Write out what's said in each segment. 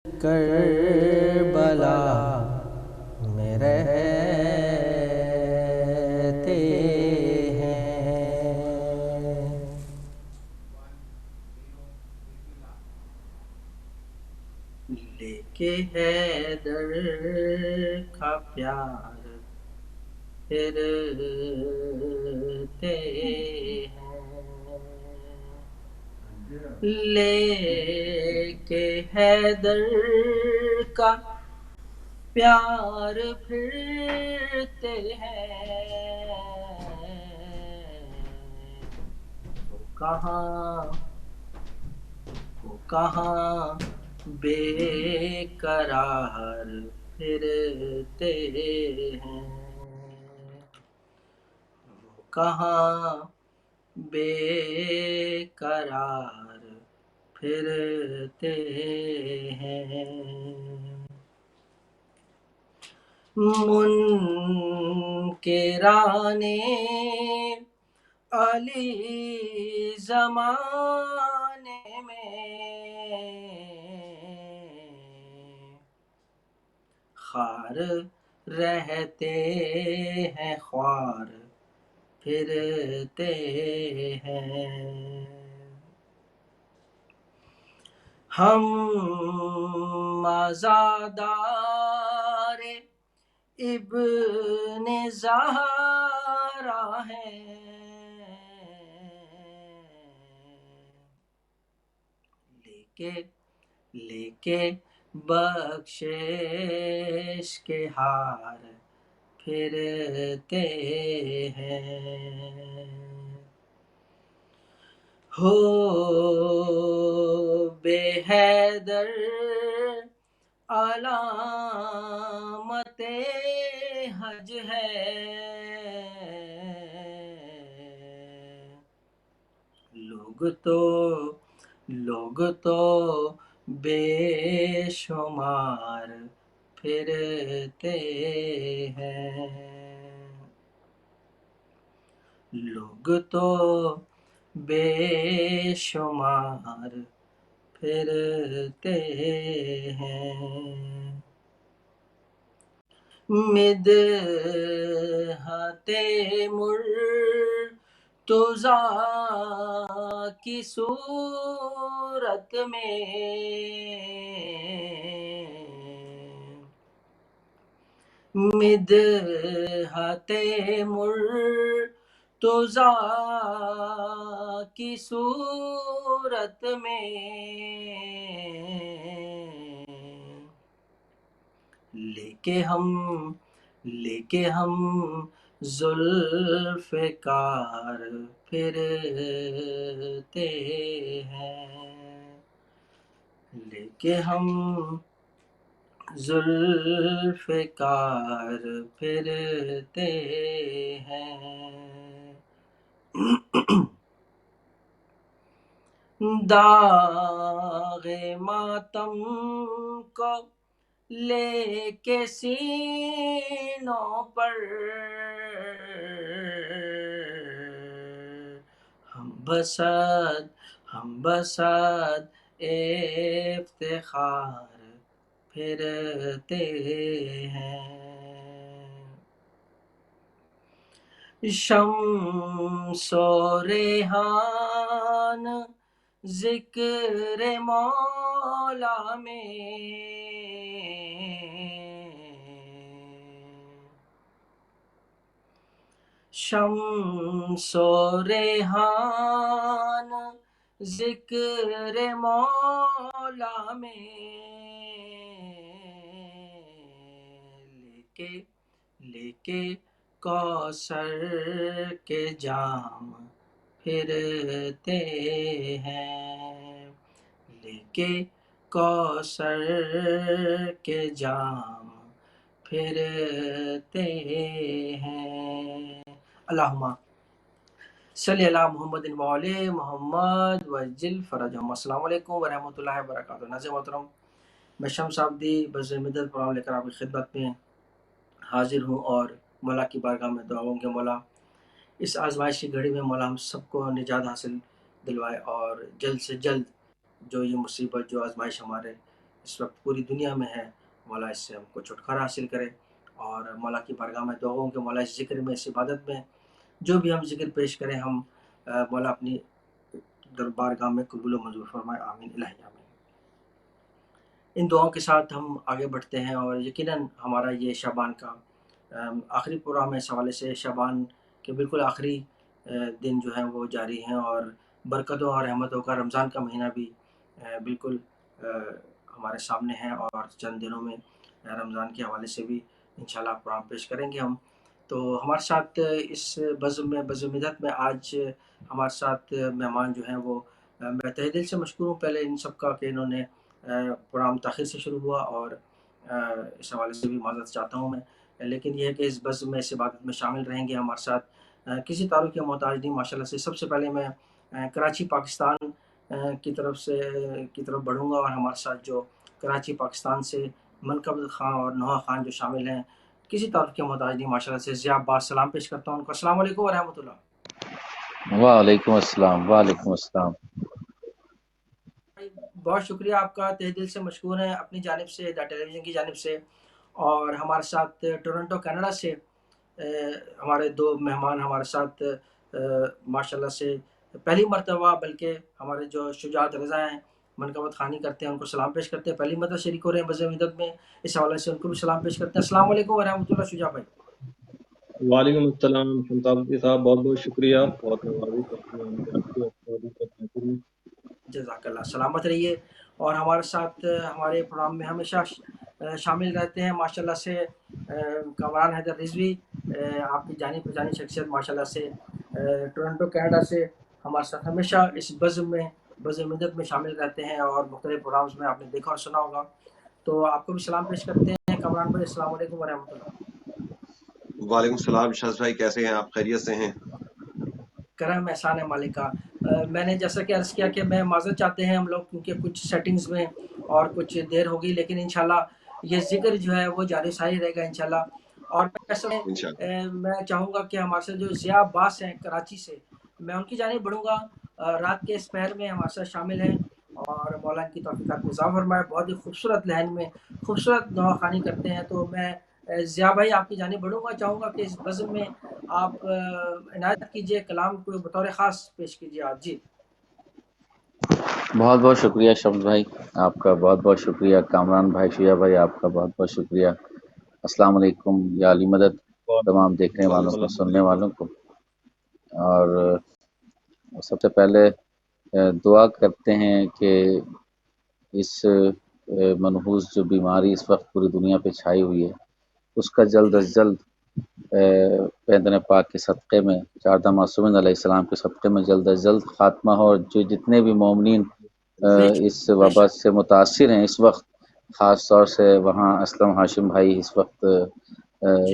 کربلا میں رہتے ہیں۔ لے کے حیدر کا پیار پھرتے ہیں، لے کے حیدر کا پیار پھرتے ہیں، وہ کہاں بے قرار پھرتے ہیں، وہ کہاں بے قرار پھرتے ہیں۔ منکران علی زمانے میں خوار رہتے ہیں، خوار پھرتے ہیں۔ ہم عزادار ابن زہرا ہیں، لے کے بخشش کے ہار پھرتے ہیں۔ ہو بے حیدر علامت حج ہے، لوگ تو بے شمار پھرتے ہیں، لوگ تو بے شمار پھرتے ہیں۔ مدحت مرتضیٰ کی صورت میں مدحت مرتضیٰ کی صورت میں لے کے ہم ذوالفقار پھرتے ہیں، لے کے ہم ذوالفقار پھرتے ہیں۔ داغ ماتم کو لے کے سینوں پر ہم بسد افتخار پھرتے ہیں۔ شمس و ریحان ذکر مولا میں شمس و ریحان ذکر مولا میں لے کے کوثر کے جام پھرتے ہیں، لے کے کوثر کے جام پھرتے ہیں۔ اللہم صلی اللہ محمد وعلی محمد وجل فرجہم۔ السلام علیکم ورحمۃ اللہ وبرکاتہ۔ ناظرین محترم، میں شمس عابدی بذل مدد پروگرام لے کر آپ کی خدمت میں حاضر ہوں اور مولا کی بارگاہ میں دعا ہوں کہ مولا اس آزمائش کی گھڑی میں مولا ہم سب کو نجات حاصل دلوائے اور جلد سے جلد جو یہ مصیبت جو آزمائش ہمارے اس وقت پوری دنیا میں ہے، مولا اس سے ہم کو چھٹکارا حاصل کرے، اور مولا کی بارگاہ میں دعا ہوں کہ مولا اس ذکر میں، اس عبادت میں جو بھی ہم ذکر پیش کریں، ہم مولا اپنی بارگاہ میں قبول و منظور فرمائے، آمین الہی آمین۔ ان دعاؤں کے ساتھ ہم آگے بڑھتے ہیں، اور یقیناً ہمارا یہ شعبان کا آخری پروگرام ہے، اس حوالے سے شعبان کے بالکل آخری دن جو ہیں وہ جاری ہیں، اور برکتوں اور رحمتوں کا رمضان کا مہینہ بھی بالکل ہمارے سامنے ہے، اور چند دنوں میں رمضان کے حوالے سے بھی انشاءاللہ پروگرام پیش کریں گے ہم۔ تو ہمارے ساتھ اس بزم مدت میں آج ہمارے ساتھ مہمان جو ہیں وہ، میں تہہ دل سے مشکور ہوں پہلے ان سب کا کہ انہوں نے پروگرام تاخیر سے شروع ہوا، اور اس حوالے سے بھی معذرت چاہتا ہوں میں، لیکن یہ ہے کہ اس بزم میں، اس عبادت میں شامل رہیں گے ہمارے ساتھ، کسی تعارف کے محتاج نہیں ماشاءاللہ سے۔ سب سے پہلے میں کراچی پاکستان کی طرف بڑھوں گا، اور ہمارے ساتھ جو کراچی پاکستان سے منقبض خان اور نوحہ خان جو شامل ہیں، کسی تعارف کے محتاج نہیں ماشاءاللہ سے، ضیاء عباس سلام پیش کرتا ہوں ان کو۔ السلام علیکم ورحمۃ اللہ۔ وعلیکم السلام، وعلیکم السلام۔ بہت شکریہ آپ کا، تہ دل سے مشکور ہیں اپنی جانب سے، ٹیلی ویژن کی جانب سے، اور ہمارے ساتھ ٹورنٹو کینیڈا سے ہمارے دو مہمان ہمارے ساتھ ماشاءاللہ سے پہلی مرتبہ، بلکہ ہمارے جو شجاعت رضا ہیں، منقبت خوانی کرتے ہیں، ان کو سلام پیش کرتے ہیں، پہلی مرتبہ شریک ہو رہے ہیں بزم مدت میں، اس حوالے سے ان کو بھی سلام پیش کرتے ہیں۔ السلام علیکم ورحمۃ اللہ شجاع بھائی۔ وعلیکم السلام شمتابی صاحب، بہت بہت شکریہ، بہت نوازی کرتی ہیں آپ کی۔ جزاک اللہ، سلامت رہیے۔ اور ہمارے ساتھ ہمارے پروگرام میں ہمیشہ شامل رہتے ہیں ماشاءاللہ سے کامران حیدر رضوی، آپ کی جانی پہچانی شخصیت ماشاءاللہ سے، ٹورنٹو کینیڈا سے ہمارے ساتھ ہمیشہ اس بزم مدت میں شامل رہتے ہیں، اور مختلف پروگرامز میں آپ نے دیکھا اور سنا ہوگا۔ تو آپ کو بھی سلام پیش کرتے ہیں کامران بھائی، السلام علیکم ورحمۃ اللہ۔ وعلیکم السلام شاذ بھائی، کیسے ہیں آپ؟ خیریت سے ہیں؟ کرم احسان ہے مالک کا۔ میں نے جیسا کہ عرض کیا کہ میں معذرت چاہتے ہیں ہم لوگ، کیونکہ کچھ سیٹنگز میں اور کچھ دیر ہوگی، لیکن انشاءاللہ یہ ذکر جو ہے وہ جاری ساری رہے گا انشاءاللہ۔ اور میں چاہوں گا کہ ہمارے سے جو ضیاء عباس ہیں کراچی سے، میں ان کی جانب بڑھوں گا، رات کے اس پہر میں ہمارے ساتھ شامل ہیں، اور مولا کی توفیقات میں اضافہ فرمائے، بہت ہی خوبصورت لہن میں خوبصورت نوحہ خوانی کرتے ہیں۔ تو میں ضیاء بھائی آپ کی جانب بڑھوں گا، چاہوں گا کہ اس بزم میں آپ عنایت کیجیے، کلام کو بطور خاص پیش کیجیے آپ۔ جی بہت بہت شکریہ شمس بھائی، آپ کا بہت بہت شکریہ۔ کامران بھائی، شیعہ بھائی، آپ کا بہت بہت شکریہ۔ السلام علیکم یا علی مدد تمام دیکھنے والوں کو، سننے والوں کو۔ اور سب سے پہلے دعا کرتے ہیں کہ اس منحوس جو بیماری اس وقت پوری دنیا پہ چھائی ہوئی ہے، اس کا جلد از جلد پیغمبر پاک کے صدقے میں، چاردہ معصومین علیہ السلام کے صدقے میں جلد از جلد خاتمہ ہو، اور جو جتنے بھی مومنین اس وبا سے متاثر ہیں اس وقت، خاص طور سے وہاں اسلم ہاشم بھائی اس وقت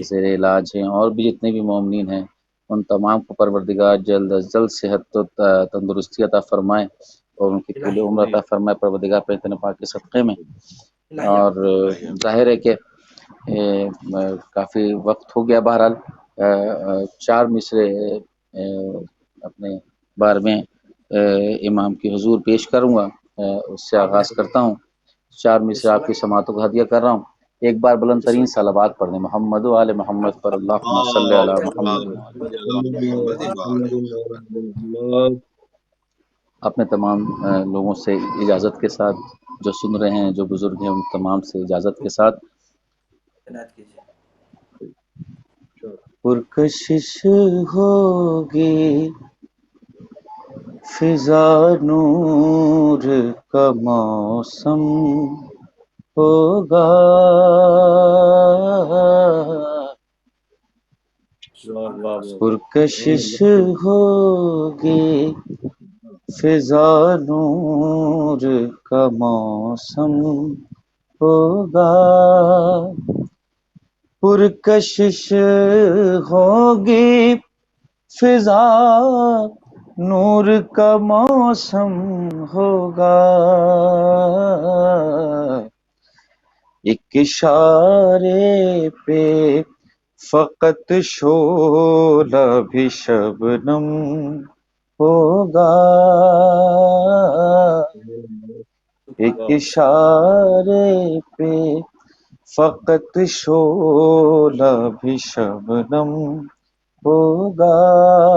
زیر علاج ہیں، اور بھی جتنے بھی مومنین ہیں، ان تمام کو پروردگار جلد از جلد صحت و تندرستی عطا فرمائے، اور ان کی طول عمر عطا فرمائے پروردگار پیغمبر پاک کے صدقے میں۔ اور ظاہر ہے کہ کافی وقت ہو گیا، بہرحال 4 مصرے اپنے بارے میں امام کی حضور پیش کروں گا، اس سے آغاز کرتا ہوں۔ 4 مصرے آپ کی سماعتوں کو ہدیہ کر رہا ہوں۔ ایک بار بلند ترین صلوات پڑھ دیں محمد و آل محمد پر، اللہم صلی علی محمد۔ اپنے تمام لوگوں سے اجازت کے ساتھ، جو سن رہے ہیں، جو بزرگ ہیں، ان تمام سے اجازت کے ساتھ پرکشش ہوگی فضا، نور کا موسم ہوگا، پرکشش ہوگی فضا، نور کا موسم ہوگا، پرکشش ہوگی فضا، نور کا موسم ہوگا، ایک اشارے پہ فقط شعلہ بھی شبنم ہوگا، ایک اشارے پہ فقط شعلہ بھی شبنم ہوگا.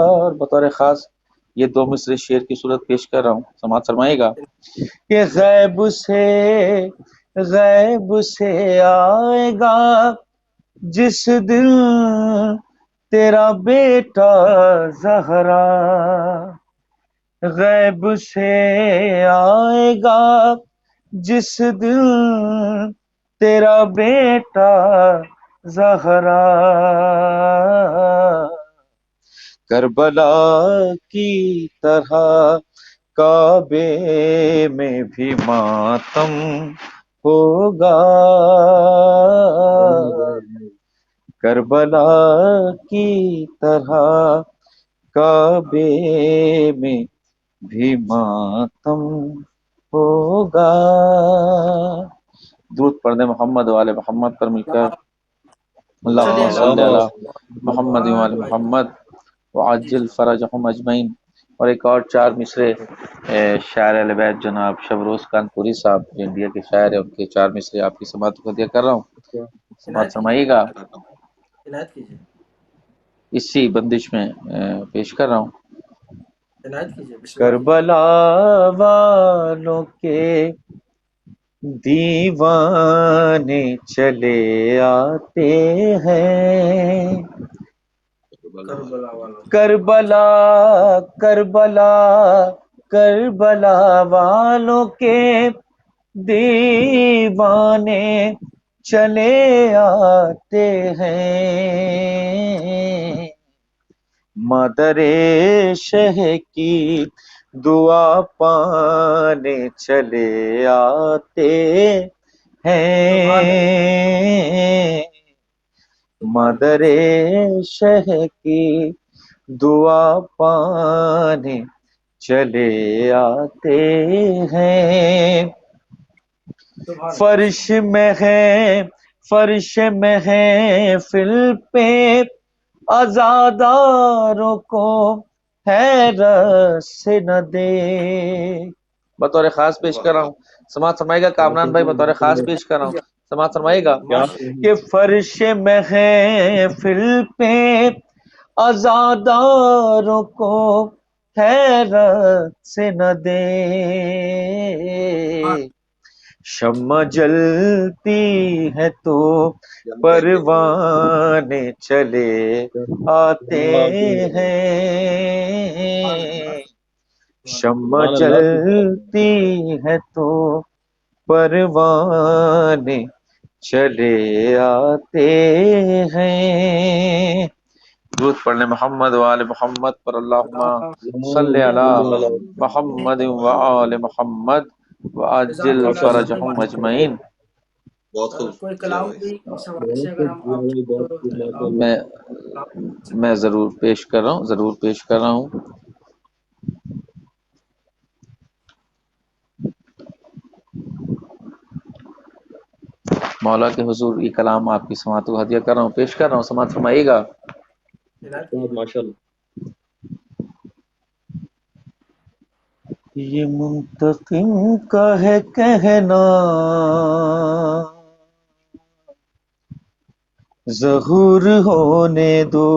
اور بطور خاص یہ دو مصرے شعر کی صورت پیش کر رہا ہوں، سماعت فرمائے گا. کہ غیب سے آئے گا جس دن تیرا بیٹا زہرا، غیب سے آئے گا جس دن تیرا بیٹا زہرا، کربلا کی طرح کعبے میں بھی ماتم ہوگا، کربلا کی طرح کعبے میں بھی ماتم ہوگا. درود پڑھنے محمد والے محمد پر مل کر اللہم صلی علی محمد وعلی محمد وعجل فرجہم اجمعین. اور ایک اور 4 مصرے شاعر اہل بیت جناب شبروز کانپوری صاحب جو انڈیا کے شاعر ہیں، ان کے 4 مصرے آپ کی سماعت کو ہدیہ کر رہا ہوں، سماعت فرمائیے گا. عنایت کیجیے. اسی بندش میں پیش کر رہا ہوں. عنایت کیجیے. بسم اللہ. کربلا والوں کے دیوانے چلے آتے ہیں، کربلا والوں کربلا والوں کے دیوانے چلے آتے ہیں، مادر شہ کی دعا پانے چلے آتے ہیں، مادر شہ کی دعا پانے چلے آتے ہیں. فرش میں محفل پہ عزاداروں کو حیرت سے نہ دے. بطور خاص پیش کر رہا ہوں، سماعت فرمائے گا. کامران بھائی بطور خاص پیش کر رہا ہوں، سماعت فرمائے گا. کہ فرش محفل پہ عزاداروں کو حیرت سے نہ دے. شمع جلتی ہے تو پروانے چلے آتے ہیں، شمع جلتی ہے تو پروانے چلے آتے ہیں. درود پڑھنے محمد وآل محمد پر اللہم صلی علی محمد وآل محمد وعجل فرجہم اجمعین. بہت خوب. کوئی کلام بھی اس حوالے سے اگر ہم آپ میں ضرور پیش کر رہا ہوں. مولا کے حضور یہ کلام آپ کی سماعت کو ہدیہ کر رہا ہوں، پیش کر رہا ہوں، سماعت فرمائیے گا. ماشاءاللہ. یہ منتقم کا ہے کہنا ظہور ہونے دو،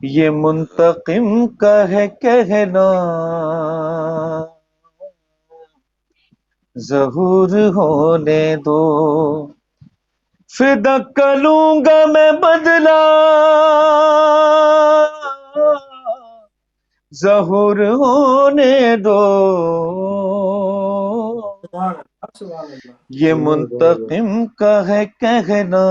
یہ منتقم کا ہے کہنا ظہور ہونے دو، فدا کروں گا میں بدلا ظہور ہونے دو، یہ منتقم کا ہے کہنا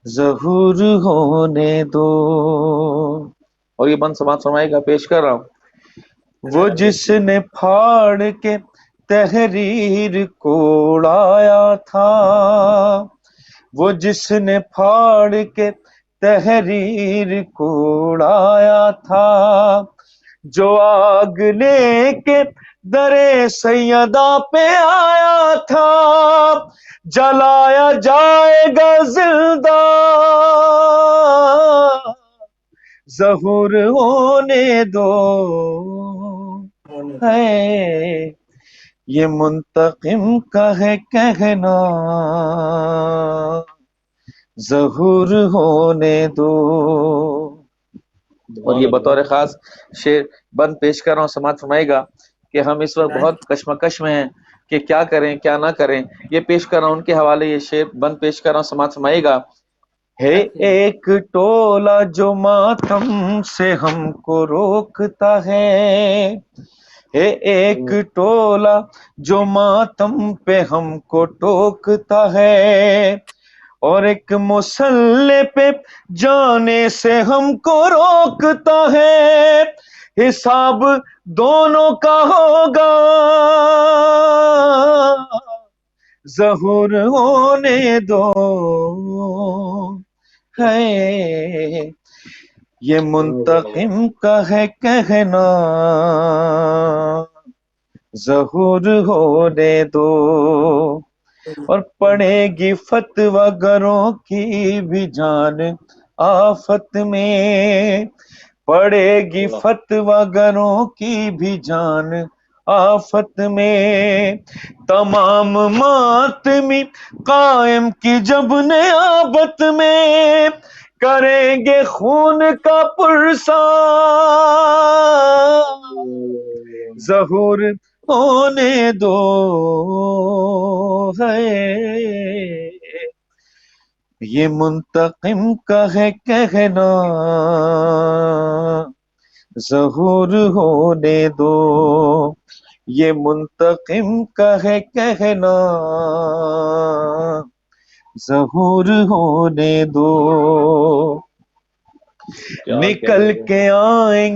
ظہور ہونے دو. اور یہ بند سماعت فرمائے گا، پیش کر رہا ہوں. وہ جس نے پھاڑ کے تحریر کو اڑایا تھا، وہ جس نے پھاڑ کے تحریر کو اڑایا تھا، جو آگ لے کے در سیدہ پہ آیا تھا، جلایا جائے گا زندہ ظہور ہونے دو، ہے یہ منتقم کا ہے کہنا ظہور ہونے دو. اور یہ بطور خاص شعر بند پیش کر رہا ہوں، سماعت فرمائے گا کہ ہم اس وقت بہت کشمکش میں ہیں کہ کیا کریں کیا نہ کریں. یہ پیش کر رہا ہوں ان کے حوالے، یہ شعر بند پیش کر رہا ہوں، سماعت فرمائے گا. ہے ایک ٹولہ جو ماتم سے ہم کو روکتا ہے ایک ٹولہ جو ماتم پہ ہم کو ٹوکتا ہے اور ایک مسلح پہ جانے سے ہم کو روکتا ہے. حساب دونوں کا ہوگا ظہور ہونے دو. ہے یہ منتقم کا ہے کہنا ظہور ہونے دو. اور پڑے گی فتویٰ گروں کی بھی جان آفت میں، پڑے گی فتویٰ گروں کی بھی جان آفت میں. تمام ماتمی قائم کی جب نیابت میں کریں گے خون کا پرسا ظہور ہونے دو. ہے یہ منتقم کا ہے کہنا ظہور ہونے دو. یہ منتقم کا ہے کہنا ظہور ہونے دو. نکل کے آئیں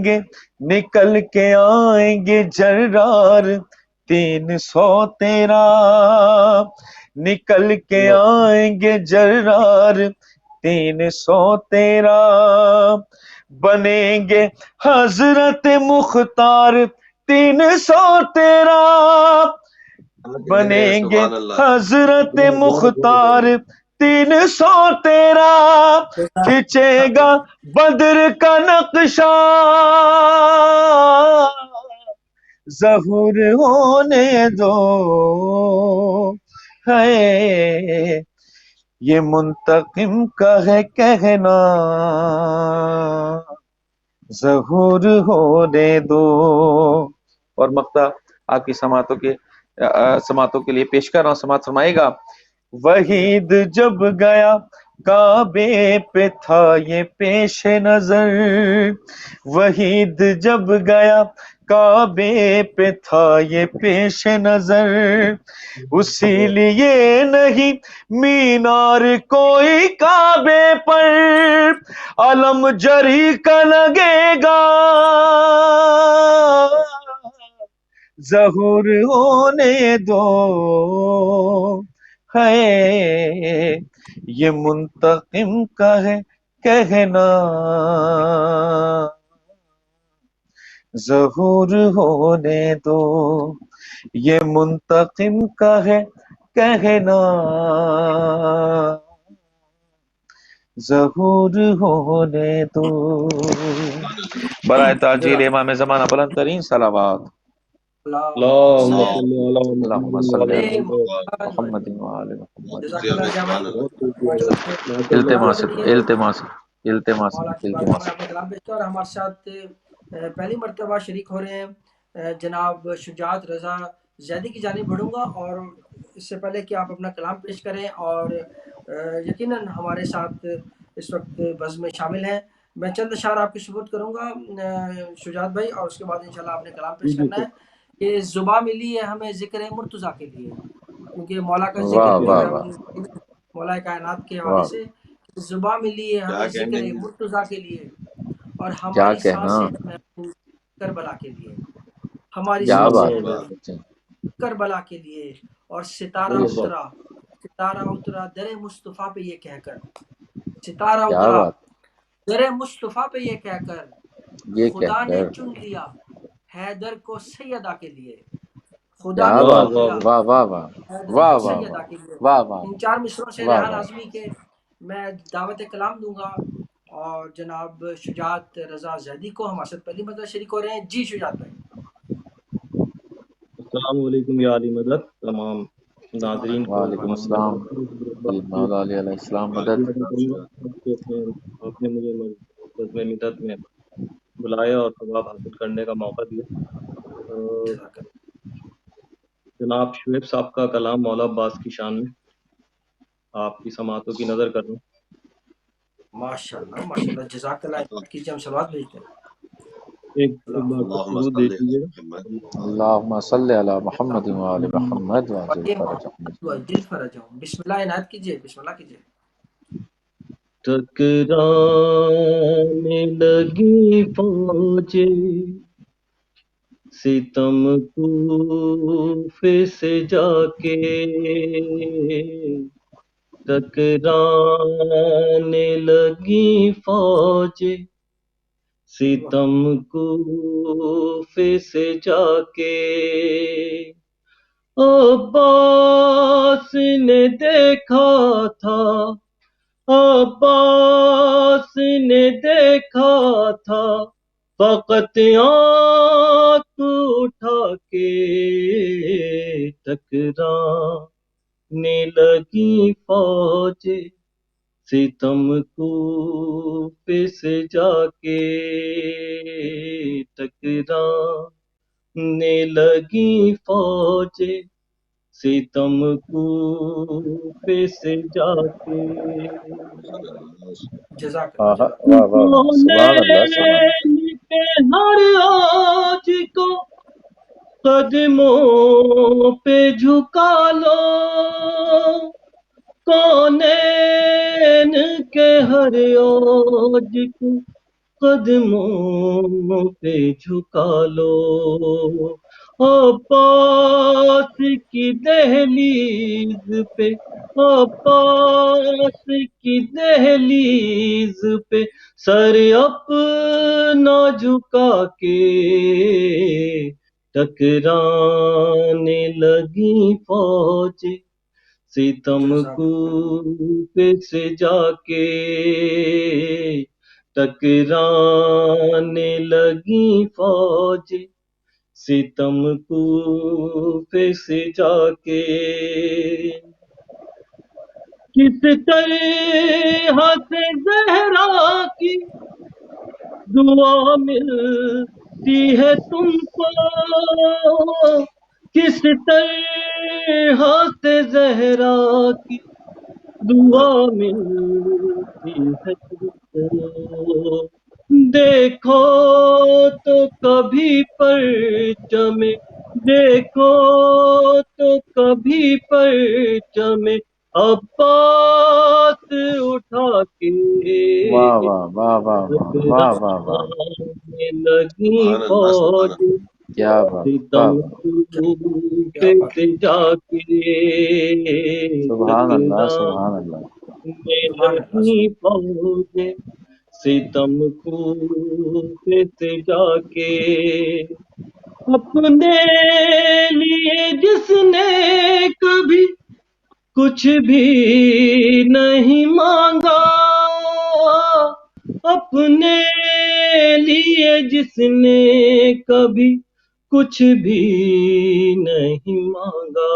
گے جرار 313، نکل کے آئیں گے جرار 313، بنیں گے حضرت مختار 313، بنیں گے حضرت مختار 313، کھچے گا بدر کا نقشہ ظہور ہونے دو. ہے یہ منتقم کا ہے کہنا ظہور ہونے دو. اور مقطع آپ کی سماعتوں کے لیے پیش کر رہا ہوں، سماعت فرمائے گا. وحید جب گیا کعبے پہ تھا یہ پیش نظر، وحید جب گیا کعبے پہ تھا یہ پیش نظر، اسی لیے نہیں مینار کوئی کعبے پر علم جری کا لگے گا ظہور ہونے دو. ہے یہ منتقم کا ہے کہنا ظہور ہونے دو. یہ منتقم کا ہے کہنا ظہور ہونے دو. برائے تاجیل امام زمانہ بلند ترین صلوات. اللہم صلی علی محمد وآل محمد. التماس اپنے کلام پیش کیا. اور ہمارے ساتھ پہلی مرتبہ شریک ہو رہے ہیں جناب شجاعت رضا زیدی کی جانب بڑھوں گا، اور اس سے پہلے کہ آپ اپنا کلام پیش کریں، اور یقیناً ہمارے ساتھ اس وقت بز میں شامل ہیں، میں چند اشعار آپ کی سپرد کروں گا شجاعت بھائی، اور اس کے بعد انشاءاللہ آپ نے کلام پیش کرنا ہے. کہ زباں ملی ہے ہمیں ذکر مرتضیٰ کے لیے، کیونکہ مولا کا ذکر جو ہے مولا کائنات کے حوالے سے زباں ملی ہے ہمیں ذکر مرتضیٰ کے لیے، اور ہماری سانسیں محفوظ کربلا کے لیے، ہماری سانسیں محفوظ کربلا کے لیے. اور ستارہ اترا در مصطفیٰ پہ یہ کہہ کر، ستارہ اترا در مصطفیٰ پہ یہ کہہ کر خدا نے چن لیا حیدر کو سیدہ کے لیے، خدا نے چن لیا حیدر کو سیدہ کے لیے. ان 4 مصروں سے ریحان اعظمی کے میں دعوت کلام دوں گا، اور جناب شجاعت رضا زیدی کو ہمارے ساتھ پہلی مرتبہ شریک ہو رہے ہیں. جی شجاعت بھائی. السلام علیکم یا علی مدد تمام ناظرین کو وعلیکم السلام جی مولا علیہ السلام مدد آپ نے مجھے نظم مدت میں بلایا اور ثواب حاصل کرنے کا موقع دیا۔ جناب شعیب صاحب کا کلام مولا عباس کی شان میں آپ کی سماعتوں کی نظر کر لوں۔ ماشاءاللہ جزاک اللہ کیجیے، ہم سلوات بھیجتے ہیں۔ ایک بار ضرور دیکھ لیجیے گا۔ اللہم صلی علی محمد وعلی محمد وعجل فرجہم۔ وعجل فرجہم۔ بسم اللہ عنایت کیجیے، بسم اللہ کیجیے۔ ٹکرانے لگی فوجیں ستم کوفے سے جا کے، ٹکرانے لگی فوجیں ستم کوفے سے جا کے، عباس نے دیکھا تھا، عباس نے دیکھا تھا فقط آنکھ اٹھا کے، ٹکرانے لگی فوجیں ستم کوفے سے جا کے، ٹکرانے لگی فوجیں ستم کوفے سے جا کے، جزاک اللہ جزاک واہ واہ سبحان اللہ سبحان اللہ۔ کونین کے ہر آج کو قدموں پہ جھکا لو، کونین کے ہر آج کو قدموں پہ جھکا لو، عباس کی دہلیز پہ، عباس کی دہلیز پہ سر اپنا جھکا کے، ٹکرانے لگی فوجیں ستم کوفے سے جا کے، ٹکرانے لگی فوجیں ستم کوفے سے جا کے، کس طرح سے زہرا کی دعا ملتی ہے تم کو، کس طرح سے زہرا کی دعا ملتی ہے تم کو، دیکھو تو کبھی پرچم، دیکھو تو کبھی پرچم عباس اٹھا کے، واہ واہ واہ واہ واہ واہ واہ، ٹکرانے لگی فوجیں کیا بات، ستم واہ کوفے سے جا کے، سبحان اللہ سبحان اللہ۔ ٹکرانے لگی فوجیں ستم کوفے سے جا کے، اپنے لیے جس نے کبھی کچھ بھی نہیں مانگا، اپنے لیے جس نے کبھی کچھ بھی نہیں مانگا،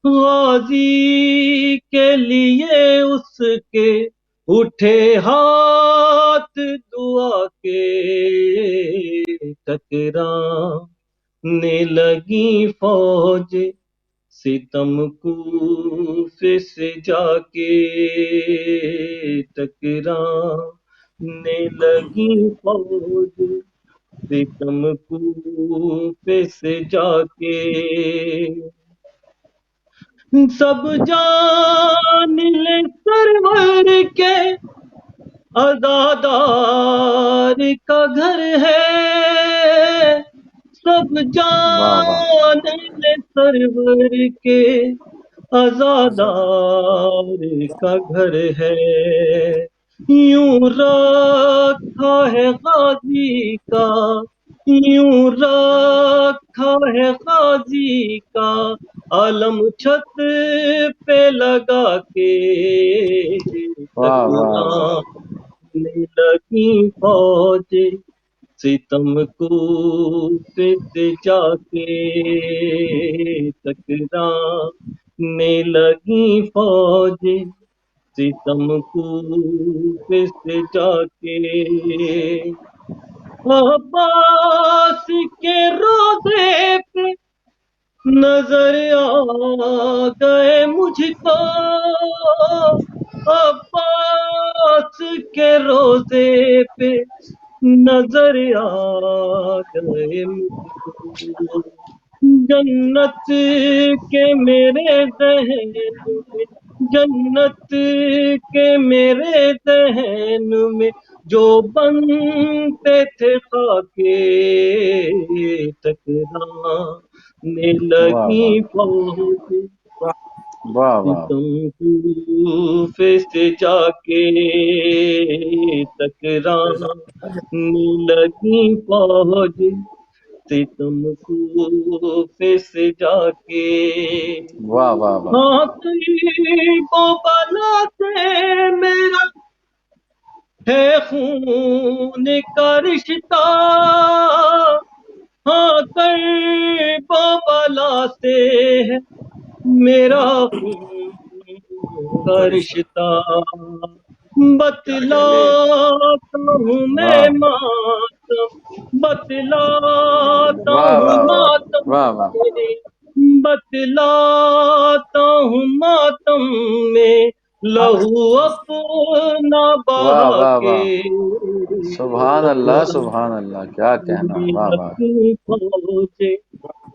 غازی کے لیے اس کے اٹھے ہاتھ دعا کے، ٹکرانے لگی فوجیں ستم کوفے سے جا کے، ٹکرانے لگی فوجیں ستم کوفے سے جا کے، سب جان لے سرور کے عزادار کا گھر ہے، سب جان لے سرور کے عزادار کا گھر ہے، یوں رکھا ہے غازی کا، یوں رکھا ہے غازی کا علم چھت پہ لگا کے، واہ واہ واہ، ٹکرانے لگی فوجیں ستم کوفے سے جا کے ٹکرانے لگی فوجیں، ستم کوفے سے جا کے عباس کے روضے پہ نظر آ گئے مجھ کو، عباس کے روضے پہ نظر آ گئے مجھ کو، جنت کے میرے ذہن میں، جنت کے میرے ذہن میں جو بنتے تھے خاکے ٹکرانے واہ لگی واہ فوج، واہ واہ ستم کوفے سے جا کے ٹکرانے لگی فوج، ستم کوفے سے جا کے واہ واہ واہ ہاں کو بلا سے میرا ہے خون کا رشتہ، ہاں بلا سے ہے میرا خون کا رشتہ، کیا کہنے ہیں؟ بتلاتا ہوں میں واہ ماتم، بتلاتا واہ ہوں واہ واہ ماتم واہ واہ میں، بتلاتا ہوں ماتم میں لہو اپنا واہ بہا واہ کے واہ سبحان اللہ سبحان اللہ، کیا کہنا، واہ واہ لگی فوجیں،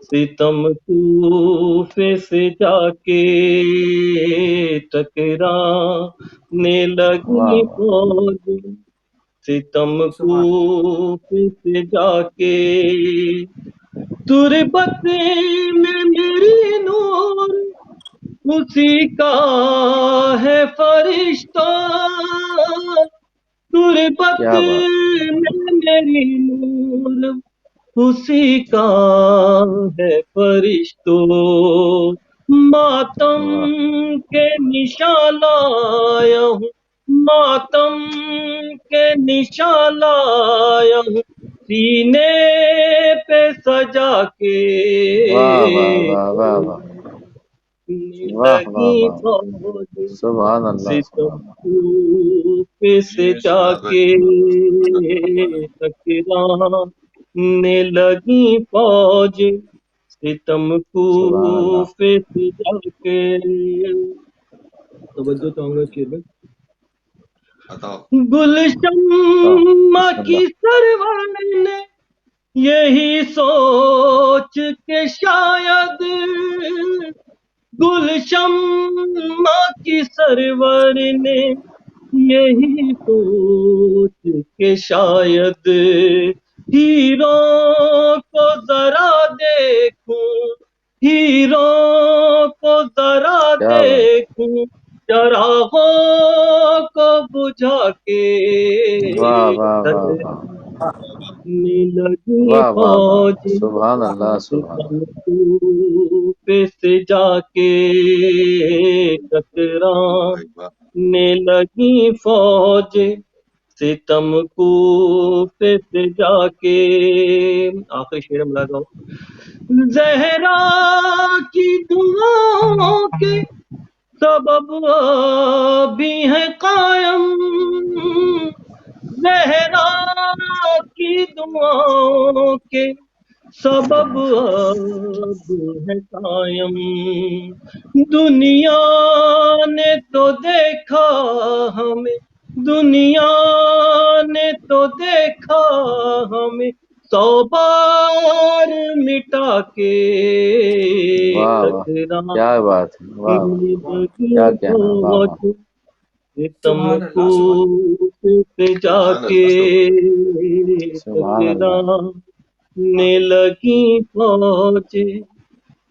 ستم کوفے سے جا کے ٹکرانے واہ لگی واہ فوج، ستم سبحان کوفے سے جا کے تربت میں میری نور اسی کا ہے فرشتہ، تربت کیا بات، میں میری نور اسی کا ہے فرشتوں، ماتم واہ کے نشان لایا ہوں، ماتم کے نشان لایا ہوں سینے پہ سجا کے واہ واہ واہ واہ واہ واہ لگی واہ واہ فوج، سبحان اللہ ستم سبحان اللہ، کوفے سے جا شہزاد بھائی کے ٹکرانے لگی فوج، ستم سبحان اللہ، کوفے سے جا کے توجہ چاہوں گا شیر میں، بتاؤ۔ گلشن بسم کی اللہ، سرور نے یہی سوچ کے شاید، گلشن کی سرور نے یہی سوچ کے شاید ہیروں کو ذرا دیکھوں، ہیروں کو ذرا کیا بات، دیکھوں چراغوں کو بجھا کے واہ واہ واہ واہ ٹکرانے لگی واہ واہ واہ فوج، سبحان اللہ سبحان ستم اللہ، کوفے سے جا کے بھائی واہ، ٹکرانے لگی فوج، ستم کوفے سے جا کے آخری شعر میں لگا زہرا کی دعاؤں کے سبب بھی ہے قائم، زہرا کی دعاؤں کے سبب اب ہے قائم، دنیا نے تو دیکھا ہمیں، دنیا نے تو دیکھا ہمیں 100 بار مٹا کے واہ واہ کیا ٹکرانے بات ہے، واہ واہ لگی کیا کہنا، واہ فوج، واہ ستم سبحان اللہ سبحان کوفے جا سبحان کے اللہ، سبحان سبحان اللہ، ٹکرانے لگی فوج،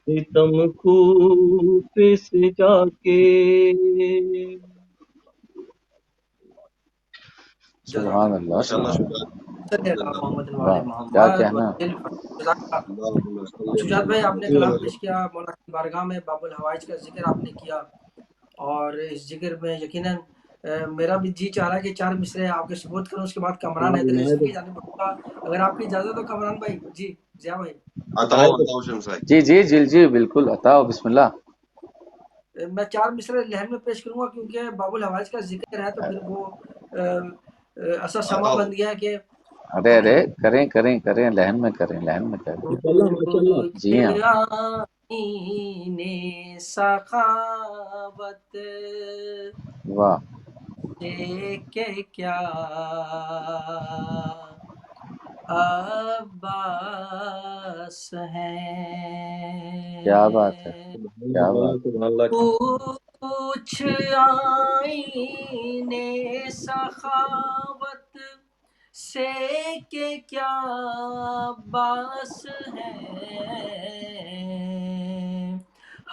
ستم کوفے سے جا کے جزاک سبحان اللہ ماشاءاللہ، سبحان اللہ، صلی اللہ محمد واہ وعلی کیا محمد کہنا، جزاک اللہ۔ اللہم صلی علی شجاعت بھائی آپ نے کلام محمد۔ پیش کیا، مولا کی بارگاہ میں باب الحوائج کا ذکر آپ نے کیا، اور اس ذکر میں یقیناً میرا بھی جی چاہ رہا ہے کہ 4 مصرے آپ کے سپورٹ کروں، اس کے بعد کامران حیدر رضوی کی جانب بڑھوں گا، اگر آپ کی اجازت ہو کامران بھائی. جی ضیاء بھائی. عطاؤ شمس بھائی. جی جی جی جی بالکل عطاؤ، بسم اللہ. میں 4 مصرے لہن میں پیش کروں گا کیونکہ باب الحوائج کا ذکر ہے تو پھر وہ ایسا سما بن گیا کہ ارے ارے کریں کریں کریں، لہن میں کریں، لہن میں کریں. جی ہاں. آئین سخاوت واہ کہ کیا عباس ہیں. کیا بات ہے، کیا بات. سبحان اللہ. پوچھ آئین سخاوت سے کہ کیا باس ہے.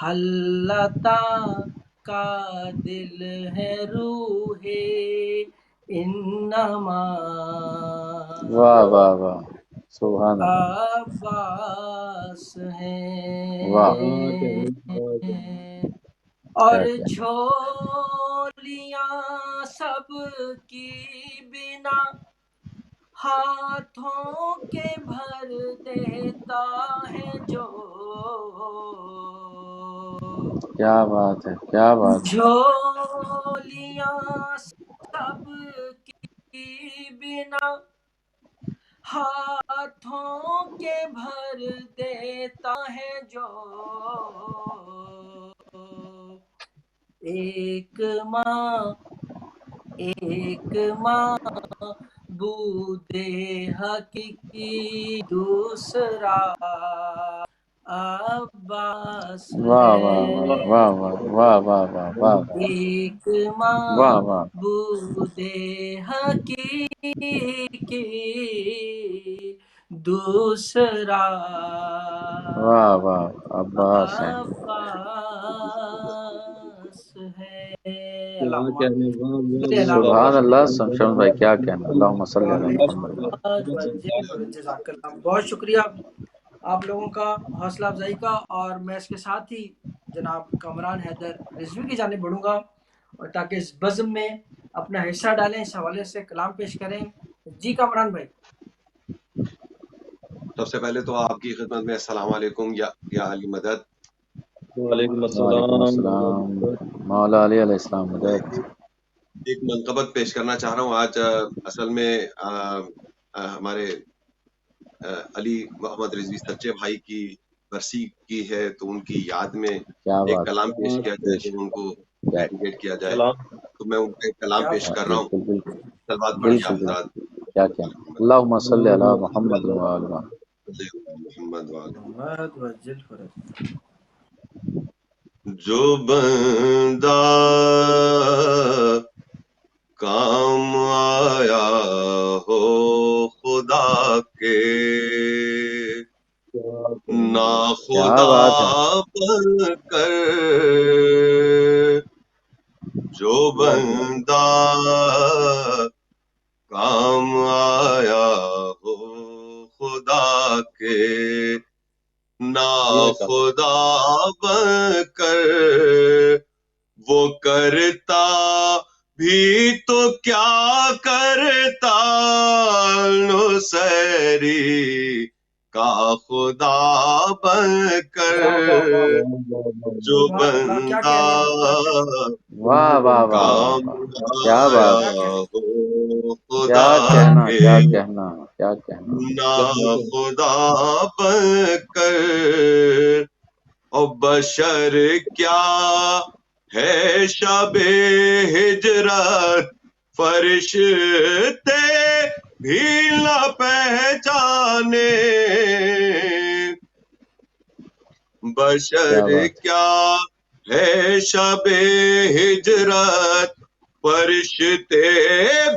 حلتا کا دل ہے روح انما واہ واہ واہ سبحان اللہ. عباس ہیں. واہ اور کیا کیا. جھولیاں سب کی بنا ہاتھوں کے بھر دیتا ہے جو. کیا بات ہے، کیا بات ہے. جھولیاں سب کی بنا ہاتھوں کے بھر دیتا ہے جو. ایک ماں بود حقیقی دوسرا عباس واہ ہے. واہ واہ واہ واہ واہ واہ واہ ایک واہ واہ معبود حقیقی دوسرا واہ واہ عباس ہے. عباس ہے. کیا اللہم کہنے، واہ واہ واہ سبحان واہ. اللہ. شمس بھائی کیا کہنا، اللہم صلی علی محمد. جزاک اللہ. بہت شکریہ آپ لوگوں کا حوصلہ افزائی کا. اور میں اس کے ساتھ ہی جناب کامران حیدر رضوی کی جانب بڑھوں گا اور تاکہ اس بزم میں اپنا حصہ ڈالیں، اس حوالے سے کلام پیش کریں. جی کامران بھائی. سب سے پہلے تو آپ کی خدمت میں السلام علیکم یا علی مدد. وعلیکم وعلیکم السلام. السلام مولا علی علیہ السلام مدد. ایک منقبت پیش کرنا چاہ رہا ہوں آج. اصل میں ہمارے علی محمد رضوی سچے بھائی کی برسی کی ہے تو ان کی یاد میں کیا ایک بات کلام پیش کیا جائے جو ان کو کیا ڈیڈیکیٹ کیا جائے. سلام. تو میں ان کا ایک کلام کیا پیش بات. کر رہا ہوں. بالکل بالکل سلوات پڑھیے آپ بالکل حضرات. کیا کہنا. اللہم صلی علی محمد وعلی محمد وعلی. محمد وجل فرج. جو بندہ کام آیا ہو خدا کے نا کیا خدا بات ہے. بن کر جو بندہ کام آیا ہو خدا کے نا خدا بن کر وہ کرتا بھی تو کیا کرتا نصیری کا خدا بن کر جو بندہ واہ واہ واہ کام کیا آیا بات ہے. ہو کیا خدا کہنا، کے کیا کہنا، کیا کہنا. نا خدا بن کر اور بشر کیا ہے شب ہجرت فرشتے بھی نہ پہچانے بشر کیا ہے شب ہجرت فرشتے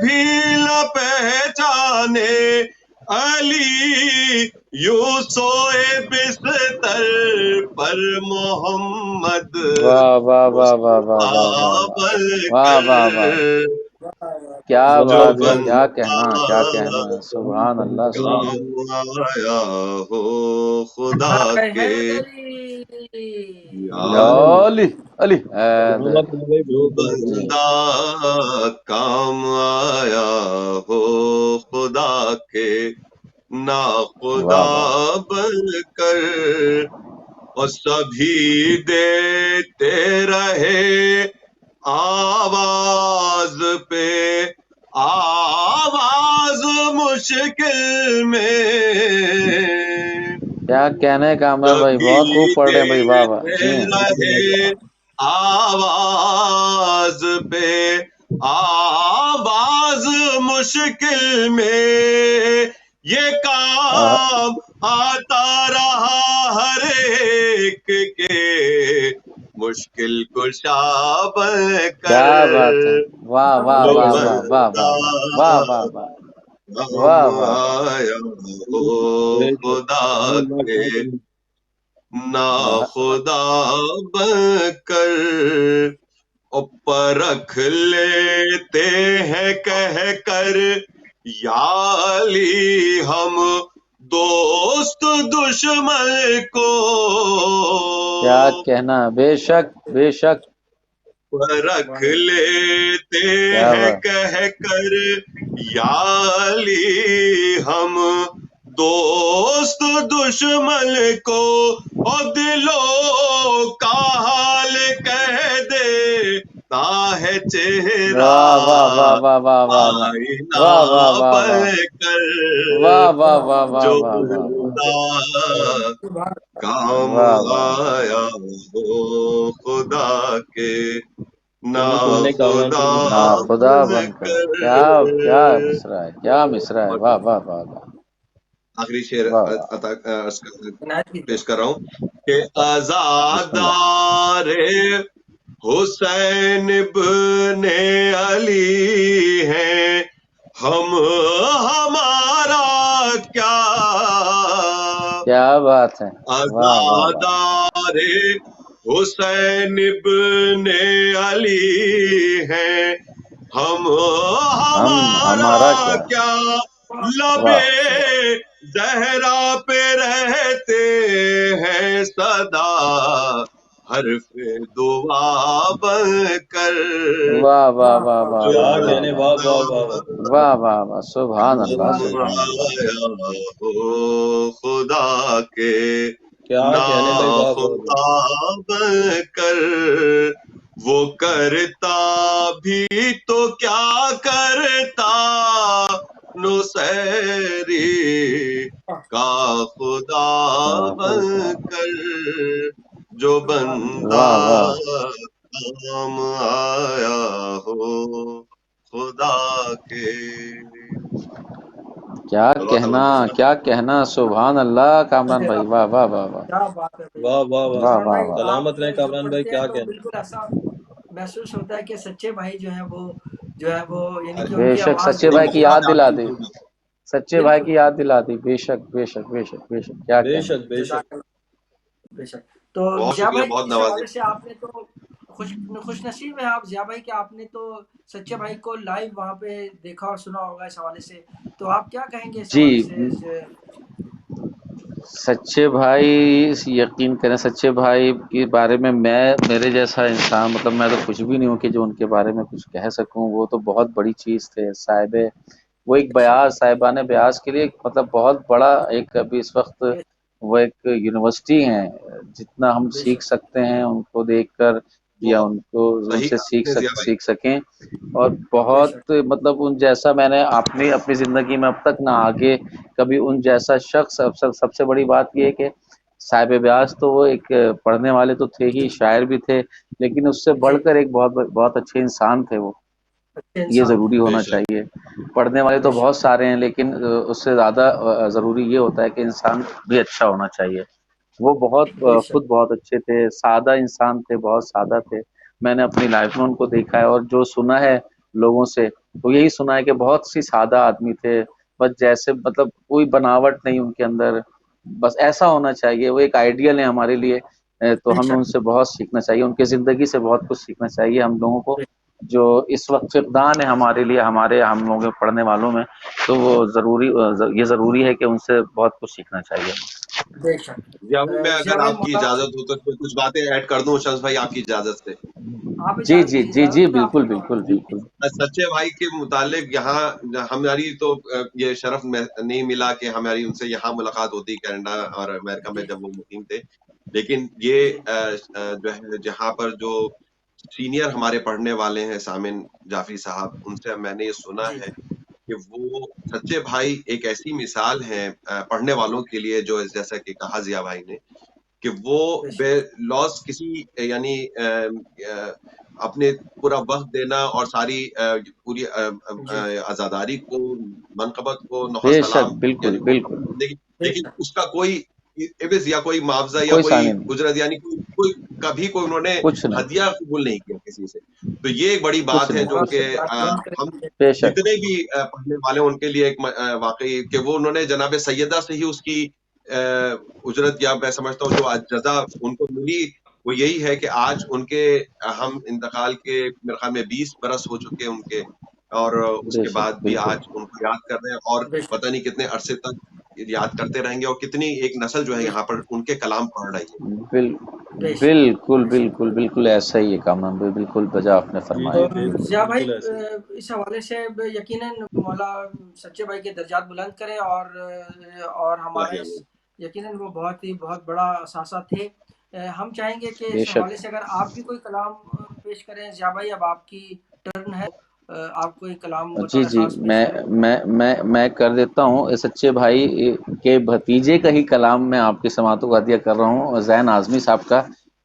بھی نہ پہچانے علی یوں سوئے بستر پر محمد واہ واہ واہ واہ واہ واہ مصطفیٰ بن واہ کر واہ واہ. کیا جو بات ہے، کیا بندہ کہنا ہے، سبحان اللہ سبحان اللہ۔ کام آیا ہو خدا کے یا یاد، علی علی حیدر۔ جو جی بندہ کام آیا ہو خدا کے، نا خدا واہ واہ، بن کر اور سبھی دیتے رہے آواز پہ آواز مشکل میں، کیا کہنے کامران بھائی، سبھی بہت خوب پڑھ رہے ہیں بھائی، واہ واہ، دیتے جی ہیں۔ رہے آواز پہ آواز مشکل میں، یہ کام آتا رہا ہر ایک کے، مشکل کشا بن کر، کیا بات ہے، واہ واہ جو واہ واہ واہ بندہ واہ واہ واہ واہ واہ ہم واہ واہ واہ، آیا ہو خدا کے، نا خدا بن کر پرکھ لیتے ہیں کہہ کر یا علی ہم دوست دشمن کو، کیا کہنا، بے شک بے شک، پرکھ لیتے کیا ہیں بات، کہہ کر یا علی ہم دوست دشمن کو، اور دلوں کا حال کہہ دے تا ہے چہرہ واہ واہ واہ واہ واہ واہ واہ آئینہ واہ واہ واہ بن واہ کر، واہ واہ واہ واہ جو واہ واہ بندہ کام واہ واہ، آیا ہو خدا کے، نا سنت والے کامران خدا بھائی، نا خدا بن بن کر، کر، کیا مصرع ہے، کیا مصرع ہے، واہ واہ واہ واہ آخری شعر واہ واہ، پیش کر رہا ہوں کہ بسم اللہ۔ آزادار حسین ابن علی ہیں ہم، ہمارا کیا، کیا بات ہے، واہ واہ واہ، آزادار حسین ابن علی ہیں ہم، ہمارا ہمارا کیا، کیا، لبے واہ، زہرا پہ رہتے ہیں صدا حرف دعا بن کر، واہ واہ واہ واہ جو کیا واہ واہ کہنے، واہ بندہ واہ واہ واہ، واہ واہ واہ، سبحان اللہ کام سبحان اللہ، آیا ہو خدا کے، کیا نا کہنے بھائی، واہ واہ واہ، خدا بن کر، وہ کرتا بھی تو کیا کرتا نصیری کا خدا بن کر، جو بندہ واہ واہ، کام آیا ہو خدا کے، کیا صلوات اللہ کہنا، محمد۔ کیا کہنا، سبحان اللہ کامران بھائی، واہ واہ واہ واہ کیا بات ہے بھائی، واہ واہ واہ، واہ کامران واہ بھائی واہ، آپ سلامت رہے جو کامران بھائی، پڑھتے ہیں کیا تو کہنے، بالکل ایسا محسوس ہوتا ہے کہ سچے بھائی جو ہے وہ یعنی کہ ان بے کی شک آواز سچے جو بھائی ہے کی وہ یاد دلا دی، سچے بھائی بالکل کی یاد دلا دی، بے شک بے شک بے شک بے شک کیا بے کہنا، شک بے شک، جزاک اللہ بے شک۔ تو بہت ضیاء شکریہ، بھائی بہت اس نوازی۔ حوالے سے آپ نے تو خوش نصیب ہیں آپ ضیاء بھائی کہ آپ نے تو سچے بھائی کو لائیو وہاں پہ دیکھا اور سنا ہوگا اس حوالے سے، تو آپ کیا کہیں گے اس جی حوالے سے سچے بھائی، یقین کریں سچے بھائی کے بارے میں میرے جیسا انسان، مطلب میں تو کچھ بھی نہیں ہوں کہ جو ان کے بارے میں کچھ کہہ سکوں، وہ تو بہت بڑی چیز تھے صاحب، وہ ایک بیاض، صاحبان بیاض کے لیے مطلب بہت بڑا ایک ابھی اس وقت بے وہ ایک یونیورسٹی ہیں، جتنا ہم بے سیکھ شک سکتے ہیں ان کو دیکھ کر یا بہت ان کو ان صحیح سے کہا آپ نے ضیاء بھائی۔ سیکھ سکیں، اور بے شک بہت مطلب ان جیسا میں نے اپنی زندگی میں اب تک نہ آگے کبھی ان جیسا شخص، سب سے بڑی بات یہ ہے کہ صاحب بیاض تو وہ ایک پڑھنے والے تو تھے ہی، شاعر بھی تھے، لیکن اس سے جی بڑھ کر ایک بہت اچھے انسان تھے وہ، اچھے یہ انسان ضروری بے ہونا شک، چاہیے۔ پڑھنے والے تو بے بہت شک سارے ہیں لیکن اس سے زیادہ ضروری یہ ہوتا ہے کہ انسان بھی اچھا ہونا چاہیے۔ وہ بے خود شک بہت اچھے تھے، سادہ انسان تھے، بہت سادہ تھے، میں نے اپنی لائف میں ان کو دیکھا ہے، اور جو سنا ہے لوگوں سے تو یہی سنا ہے کہ بہت سی سادہ آدمی تھے، بس جیسے مطلب کوئی بناوٹ نہیں ان کے اندر، بس ایسا ہونا چاہیے، وہ ایک آئیڈیل ہے ہمارے لیے، تو بے ہمیں ان شک سے بہت سیکھنا چاہیے، ان کی زندگی سے بہت کچھ سیکھنا چاہیے ہم لوگوں کو، جو اس وقت فقدان ہے ہمارے لیے، ہمارے ہم لوگوں پڑھنے والوں میں، تو وہ یہ ضروری ہے کہ ان سے بہت کچھ سیکھنا چاہیے. بے شک. ضیاء بھائی میں ضیاء اگر بھائی آپ کی مولانا اجازت ہو تو کچھ باتیں ایڈ کر دوں شمس بھائی آپ کی اجازت سے. آپ جی اجازت جی جی جی اجازت میں آپ بالکل فرمائیں. بالکل جی بالکل. سچے بھائی کے متعلق یہاں ہماری تو یہ شرف نہیں ملا کہ ہماری ان سے یہاں ملاقات ہوتی کینیڈا اور امریکہ میں جی جب وہ مقیم تھے، لیکن یہ جو ہے جہاں پر جو سینئر ہمارے پڑھنے والے ہیں سامن جعفری صاحب، ان سے میں نے یہ سنا جی ہے کہ وہ سچے بھائی ایک ایسی مثال ہیں پڑھنے والوں کے لیے، جو جیسا کہ کہا ضیاء بھائی نے کہ وہ بے بے شک. لوس کسی یعنی اپنے پورا وقت دینا اور ساری پوری جی عزاداری کو، منقبت کو، نخوہ بے سلام شک بالکل یعنی وہ بالکل. زندگی، بے لیکن شک. اس کا کوئی عوض یا کوئی معاوضہ یا کوئی کوئی ثانی نہیں، اجرت یعنی کوئی کبھی کوئی انہوں نے کچھ نہیں، ہدیہ قبول نہیں کیا کسی سے. تو یہ ایک بڑی کچھ بات ہے نہیں جو مولانا کچھ کہ نہیں. سے بات بند کریں. بے شک. جتنے بھی پڑھنے والے ان کے لیے ایک واقعی کہ وہ انہوں نے جناب سیدہ سے ہی اس کی اجرت یا میں سمجھتا ہوں جو جزا ان کو ملی وہ یہی ہے کہ آج ان کے ہم انتقال کے میرے خیال میں 20 برس ہو چکے ان کے، اور اس بے کے شک بعد بھی بالکل. آج ان کو یاد کر رہے ہیں اور بے شک. پتہ نہیں کتنے عرصے تک یاد کرتے رہیں گے، اور کتنی ایک نسل جو ہے بے یہاں پر ان کے کلام پڑھ رہی ہے. بال بے شک. بالکل بے شک. بالکل بالکل ایسا ہی ہے کامران بھائی، بالکل بجا آپ نے جی فرمایا. جی ضیاء بھائی بالکل ایسے ہی. اس حوالے سے یقیناً مولا سچے بھائی کے درجات بلند کریں، اور ہمارے یقیناً وہ بہت بڑا اثاثہ تھے. ہم چاہیں گے کہ بے اس شک. حوالے سے اگر آپ بھی کوئی کلام پیش کریں. ضیاء بھائی اب آپ کی ٹرن ہے، آپ کوئی کلام جی بطور جی خاص پیش کریں. میں کر دیتا ہوں. سچے بھائی کے بھتیجے کا ہی کلام میں آپ کی سماعتوں کا عطیہ کر رہا ہوں. زین اعظمی صاحب کا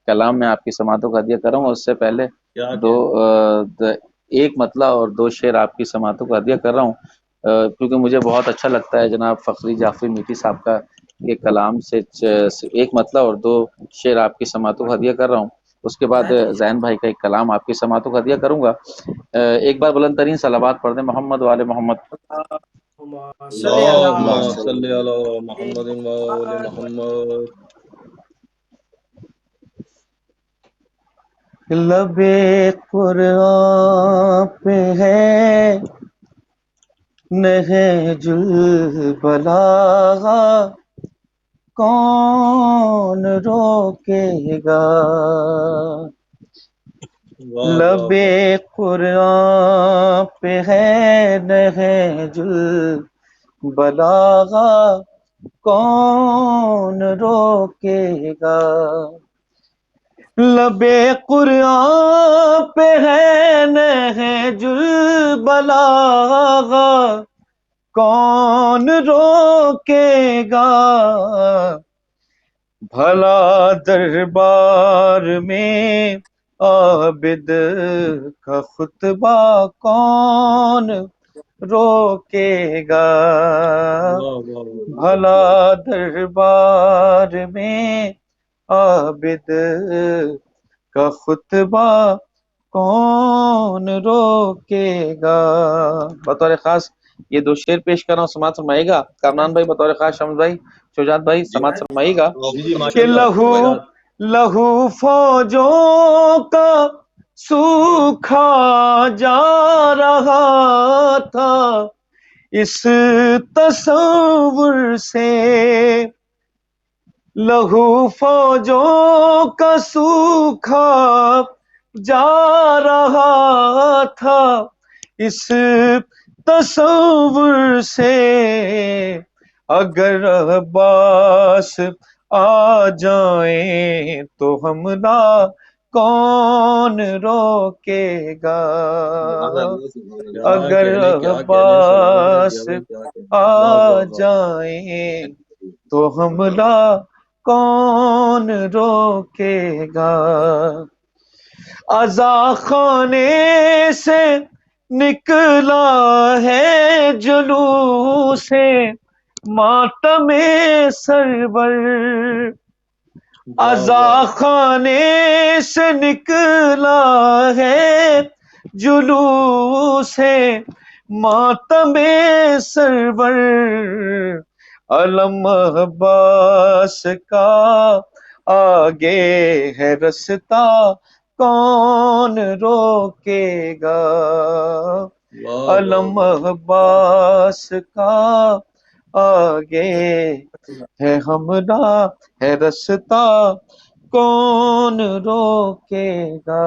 کلام میں آپ کی سماعتوں کا عطیہ کر رہا ہوں. اس سے پہلے کیا دو کہتے ایک مطلع اور 2 شعر آپ کی سماعتوں کا عطیہ کر رہا ہوں، کیونکہ مجھے بہت اچھا لگتا ہے جناب فخری جعفری میٹھی صاحب کا یہ کلام سے ایک مطلع اور 2 شعر آپ کی سماعتوں کا عطیہ کر رہا ہوں. اس کے بعد ظاہر کیجیے. زین بھائی کا ایک کلام آپ کی سماعتوں کا عطیہ کروں گا. ایک بار بلند ترین صلوات پڑھ دیں محمد والے محمد. اللہم صلی اللہم اللہ اللہم صلی علی محمد و آل محمد. محمد. لب قرآن پہ ہے نہج البلاغہ، کون روکے گا. واہ لب واہ واہ. قرآن پہ ہے نہج البلاغہ، کون روکے گا. لب قرآن پہ ہے نہج البلاغہ، کون روکے گا. بھلا دربار میں عابد کا خطبہ کون روکے گا. واہ واہ واہ. بھلا دربار میں عابد کا خطبہ کون روکے گا. بطور خاص یہ 2 شعر پیش کر رہا ہوں، سماعت فرمائیے گا. کامران بھائی بطور خاص، شمس بھائی، شجاعت بھائی جی سماعت فرمائیے گا. جی جی کہ ماشاء اللہ. لہو ارشاد. لہو فوجوں کا سوکھا جا رہا تھا، اس تصور سے. لہو فوجوں کا سوکھا جا رہا تھا، اس تصور سے. اگر عباس آ جائیں تو حملہ کون روکے گا. سبحان اللہ سبحان اللہ. کیا اگر کہنے سلام ہے عباس ضیاء بھائی، کیا کہنے. واہ آ واہ واہ. جائیں تو حملہ کون روکے گا. عزا خانے سے نکلا ہے جلوس ماتم سرور. واہ عزا واہ. خانے سے نکلا ہے جلوس ماتم سرور. علم عباس کا آگے ہے رستہ کون روکے گا، واہ علم واہ واہ، عباس کا آگے ہے ہمراہ ہے رستہ، کون روکے گا۔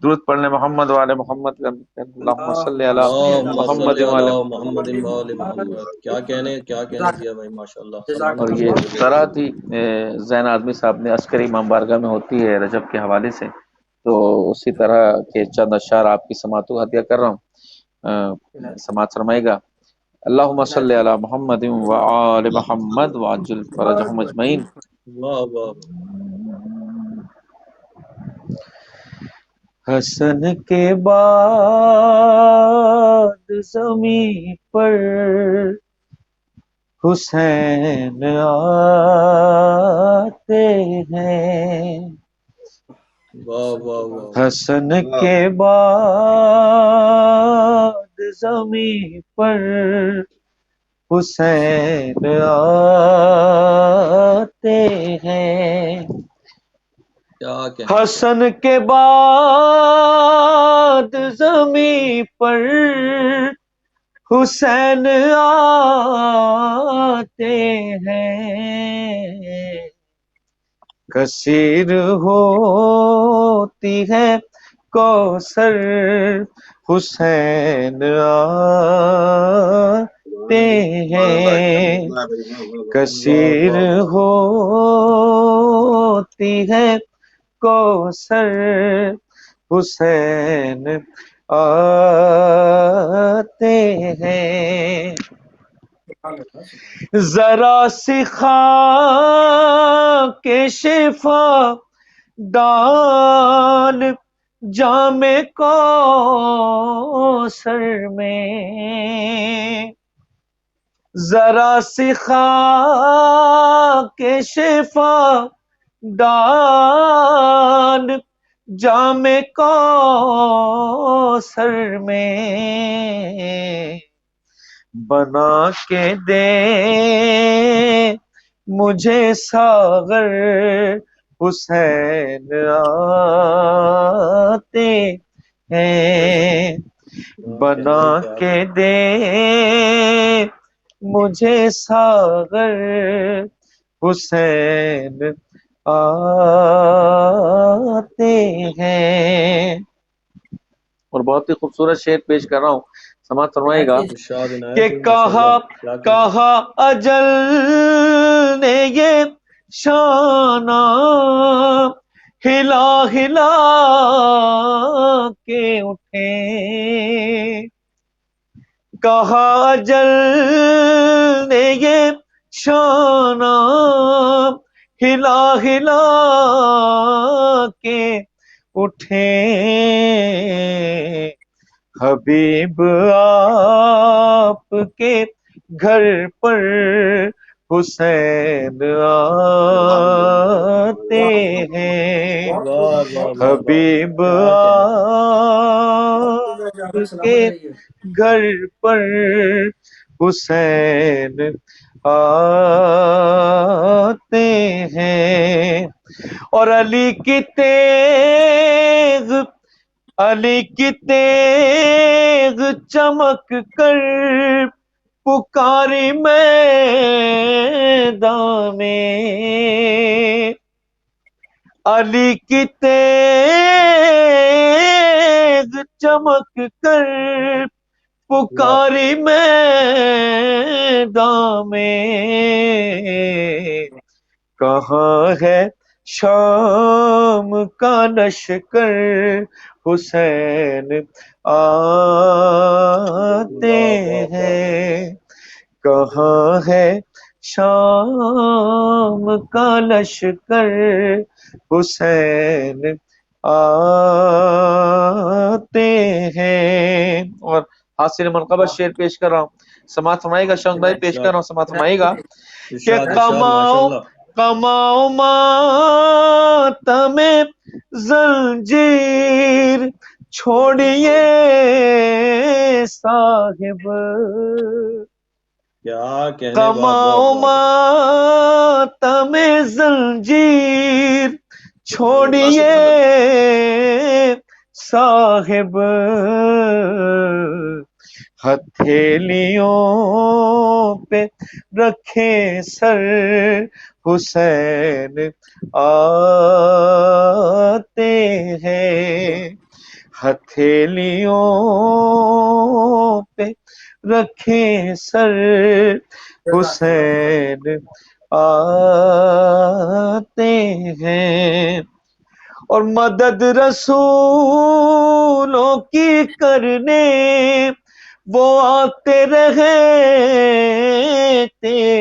درود پڑھنے محمد والے محمد، اللہم صلی علی اللہم محمد صلی علی والے محمد وآل محمد۔ کیا کہنے کیا بھائی، ماشاءاللہ، جزاک اور الحمدللہ یہ اللہ الحمدللہ۔ زراعت ہی زین آدمی صاحب نے عسکری امام بارگاہ میں ہوتی ہے رجب کے حوالے سے، تو اسی طرح کے چند اشعار آپ کی سماعت کو ہدیہ کر رہا ہوں، سماعت فرمائے گا۔ اللہم صلی علی محمد وآل محمد وعجل فرجہم اجمعین۔ واہ واہ، حسن کے بعد زمین پر حسین آتے ہیں، واہ واہ واہ، حسن کے بعد زمین پر حسین آتے ہیں، کیا کہنے حسن کے بعد زمین پر حسین آتے ہیں، کثیر ہوتی ہے کوثر حسین آتے ہیں، کثیر ہوتی ہے کوثر حسین آتے ہیں، ذرا سی خاک شفا دان جام کوثر میں، ذرا سی خاک شفا دان جام کوثر میں بنا کے دے مجھے ساغر حسین آتے ہیں، بنا کے دے مجھے ساغر حسین آتے ہیں۔ اور بہت ہی خوبصورت شعر پیش کر رہا ہوں، سماعت فرمائے گا ارشاد عنایت کہ ہے، ماشاءاللہ، کیا کہنے۔ کہا اجل نے یہ شانہ ہلا ہلا کے اٹھے، کہا اجل نے یہ شانہ ہلا ہلا کے اٹھے، حبیب آپ کے گھر پر حسین آتے ہیں، واہ واہ واہ واہ، حبیب کیا کہنے۔ آپ کے گھر پر حسین آتے ہیں، اور علی کی تیغ چمک کر پکاری میدان میں، علی کی تیغ چمک کر پکاری میدان میں، کہاں ہے شام کا لشکر حسین آتے ہیں، کہاں ہے شام کا لشکر حسین آتے ہیں۔ اور حاصل منقبت شعر پیش کر رہا ہوں، سماعت فرمائے گا، شوق بھائی پیش کر رہا ہوں، سماعت فرمائے گا کہ کماؤ ماتم زنجیر چھوڑیے صاحب، کیا کہنے، واہ واہ کماؤ واہ، ماتم زنجیر چھوڑیے صاحب ہتھیلیوں پہ رکھے سر حسین آتے ہیں ہتھیلیوں پہ رکھے سر حسین آتے ہیں اور مدد رسولوں کی کرنے وہ آتے رہتے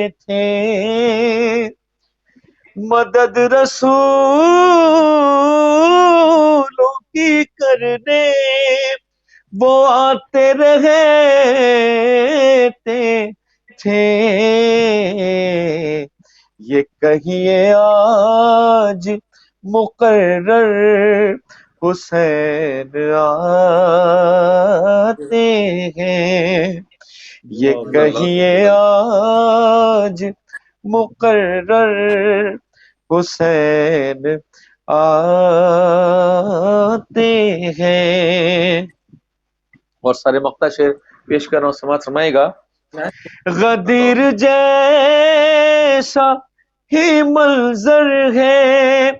تھے مدد رسولوں کی کرنے وہ آتے رہتے تھے یہ کہیے آج مقرر حسین آتے ہیں یہ کہیے آج مقرر حسین آتے ہیں. اور سارے مقطع شعر پیش کر رہا ہوں، سماعت فرمائے گا. غدیر جیسا ہی منظر ہے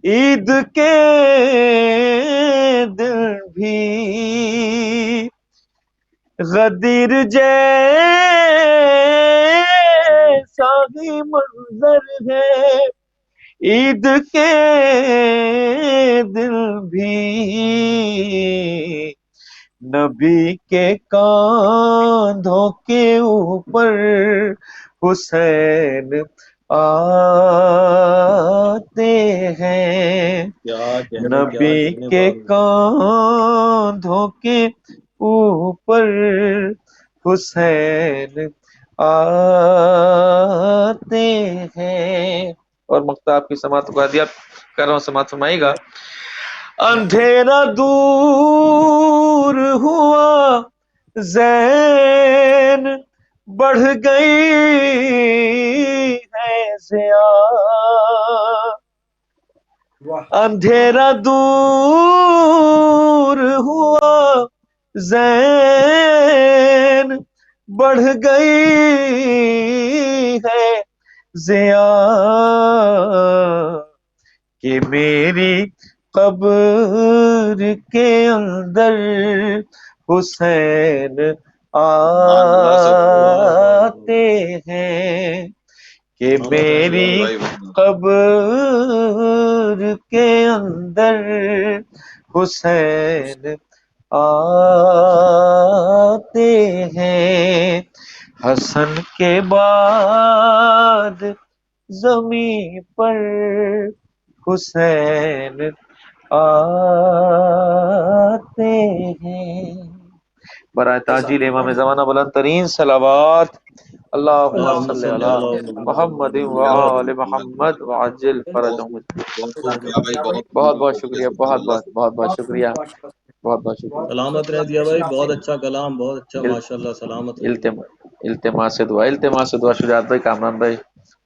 عید کے دن بھی غدیر جیسا ہی منظر ہے عید کے دن بھی نبی کے کاندھوں کے اوپر حسین آتے ہیں نبی کے کاندھوں کے اوپر حسین آتے ہیں. اور مقطع آپ کی سماعت کو ہدیہ کر رہا ہوں، سماعت فرمائے گا. اندھیرا دور ہوا زین بڑھ گئی ہے ضیاء اندھیرا دور ہوا زین بڑھ گئی ہے ضیاء کہ میری قبر کے اندر حسین آتے ہیں کہ میری قبر کے اندر حسین آتے ہیں. حسن کے بعد زمین پر حسین آتے ہیں. برائے تاجیل امام زمانہ بلند ترین صلوات اللہم صلی علی محمد وآل محمد وعجل فرجہم. بہت بہت شکریہ، بہت بہت شکریہ، بہت شکریہ. سلامت رہ دیا بھائی، بہت اچھا کلام، بہت اچھا، ماشاءاللہ. سلامت رہ. التماس دعا شجاعت بھائی، کامران بھائی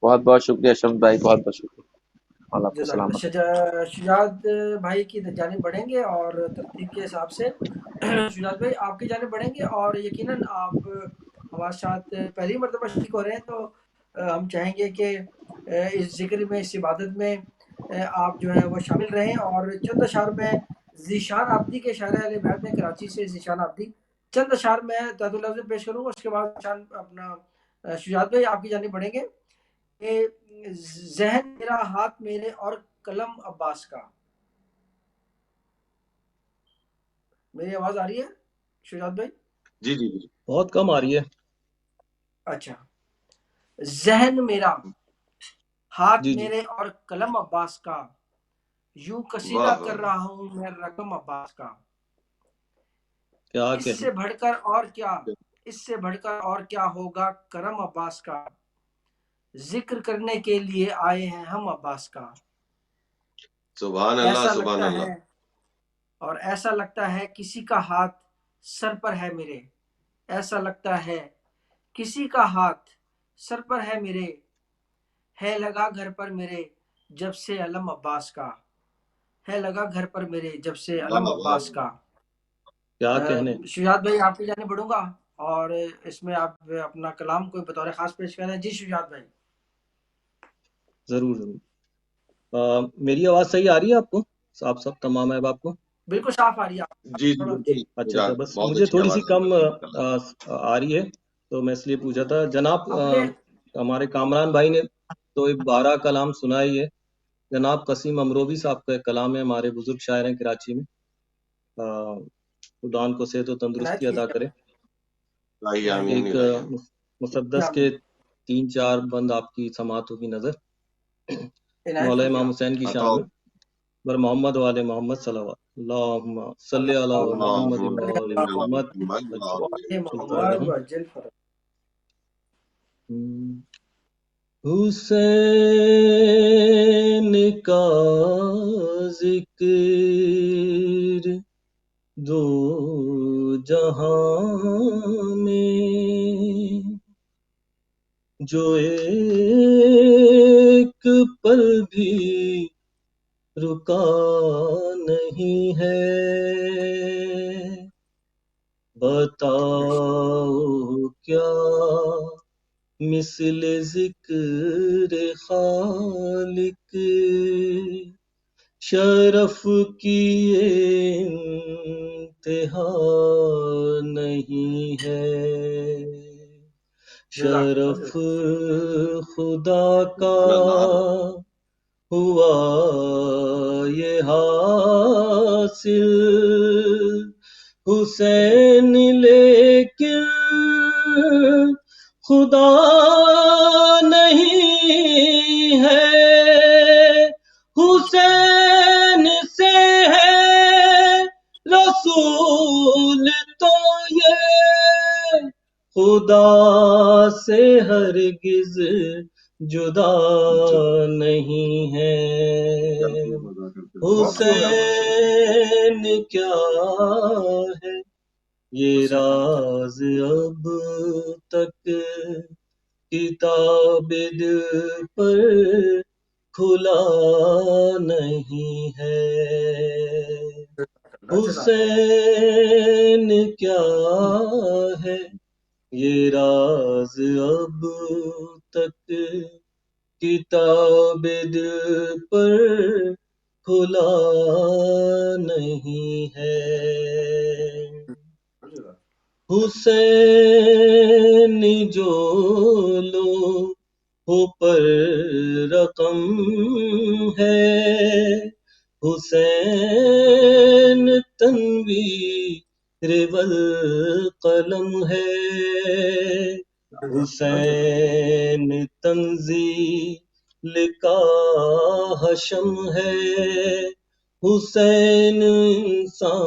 بہت شکریہ، شمس بھائی بہت شکریہ. اللہ آپ کو سلامت. شجاعت بھائی کی جانب بڑھیں گے اور ترتیب کے حساب سے شجاعت بھائی آپ کی جانب بڑھیں گے اور یقیناً آپ ہمارے ساتھ پہلی مرتبہ شریک ہو رہے ہیں تو ہم چاہیں گے کہ اس ذکر میں، اس عبادت میں آپ جو ہے وہ شامل رہیں. اور چند اشعار میں ذیشان آبدی کے شاعر اہل بیت میں کراچی سے ذیشان آبدی چند اشعار میں تحت اللفظ پیش کروں گا. اس کے بعد اپنا شجاعت بھائی آپ کی جانب بڑھیں گے. ذہن میرا ہاتھ میرے اور قلم عباس کا. میری آواز آ رہی ہے شجاعت بھائی؟ جی جی جی بہت کم آ رہی ہے. اچھا. ذہن میرا ہاتھ جی جی میرے اور قلم عباس کا یوں قصیدہ کر رہا ہوں میں رقم عباس کا. کیا اس سے بڑھ کر اور کیا ہوگا کرم عباس کا. ذکر کرنے کے لیے آئے ہیں ہم عباس کا. سبحان اللہ سبحان اللہ. اور ایسا لگتا ہے کسی کا ہاتھ سر پر ہے میرے. ایسا لگتا ہے کسی کا ہاتھ سر پر ہے میرے. ہے لگا گھر پر میرے جب سے علم عباس کا. ہے لگا گھر پر میرے جب سے واہ علم واہ عباس کا. کیا کہنے. شجاعت بھائی آپ کی جانب بڑھوں گا اور اس میں آپ اپنا کلام کوئی بطور خاص پیش کر رہے ہیں. جی شجاعت بھائی. ضرور ضرور. میری آواز صحیح آ رہی ہے آپ کو؟ آپ سب تمام ہے آپ کو؟ بالکل صاف آ رہی ہے. جی جی تھوڑا بالکل اچھا بس بہت مجھے اچھی تھوڑی سی آواز کم ہے. آ رہی ہے تو میں اس لیے پوچھا تھا. جناب اپنے ہمارے کامران بھائی نے تو 12 کلام سنا ہی ہے. جناب قسیم امروبی صاحب کا ایک کلام ہے، ہمارے بزرگ شاعر ہیں کراچی میں. خدا ان کو صحت و تندرستی عنایت عطا کرے. الہی آمین ایک الہی آمین. مسدس کے 3-4 بند آپ کی سماعت ہوگی نظر. عنایت مولا فرمائیں. امام حسین کی عطا شان میں بر محمد والے محمد صلوات اللہم صلی علی محمد اللہم وآل صل علی محمد. محمد وعلى چلتا رہا محمد ہوں. وجل فرج. حسین کا ذکر دو جہاں میں جو ایک پل بھی رکا نہیں ہے. بتاؤ کیا مثل ذکر خالق شرف کی انتہا نہیں ہے. شرف خدا کا ہوا یہ حاصل حسین لیکن خدا نہیں ہے. حسین سے ہے رسول تو یہ خدا سے ہرگز جدا نہیں ہے. حسین کیا ہے یہ راز اب تک کتاب دل پر کھلا نہیں ہے. حسین کیا ہے یہ راز اب تک کتاب دل پر کھلا نہیں ہے. حسین جو لو ہو پر رقم ہے. حسین تنویر والقلم ہے. حسین تنزیل کا حشم ہے. حسین انسانیت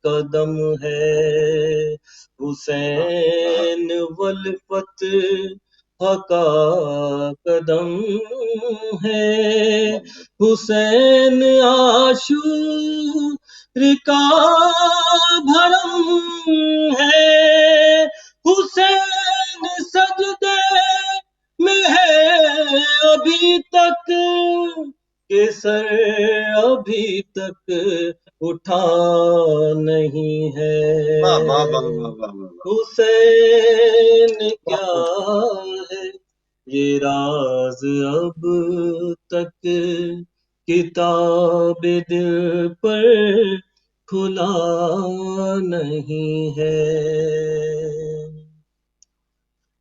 کا دم ہے. حسین ولفت کا قدم ہے. حسین عاشور کا بھرم ہے. حسین سجدے میں ہے ابھی تک کہ سر ابھی تک اٹھا نہیں ہے. حسین کیا ہے یہ راز اب تک کتاب دل پر کھلا نہیں ہے.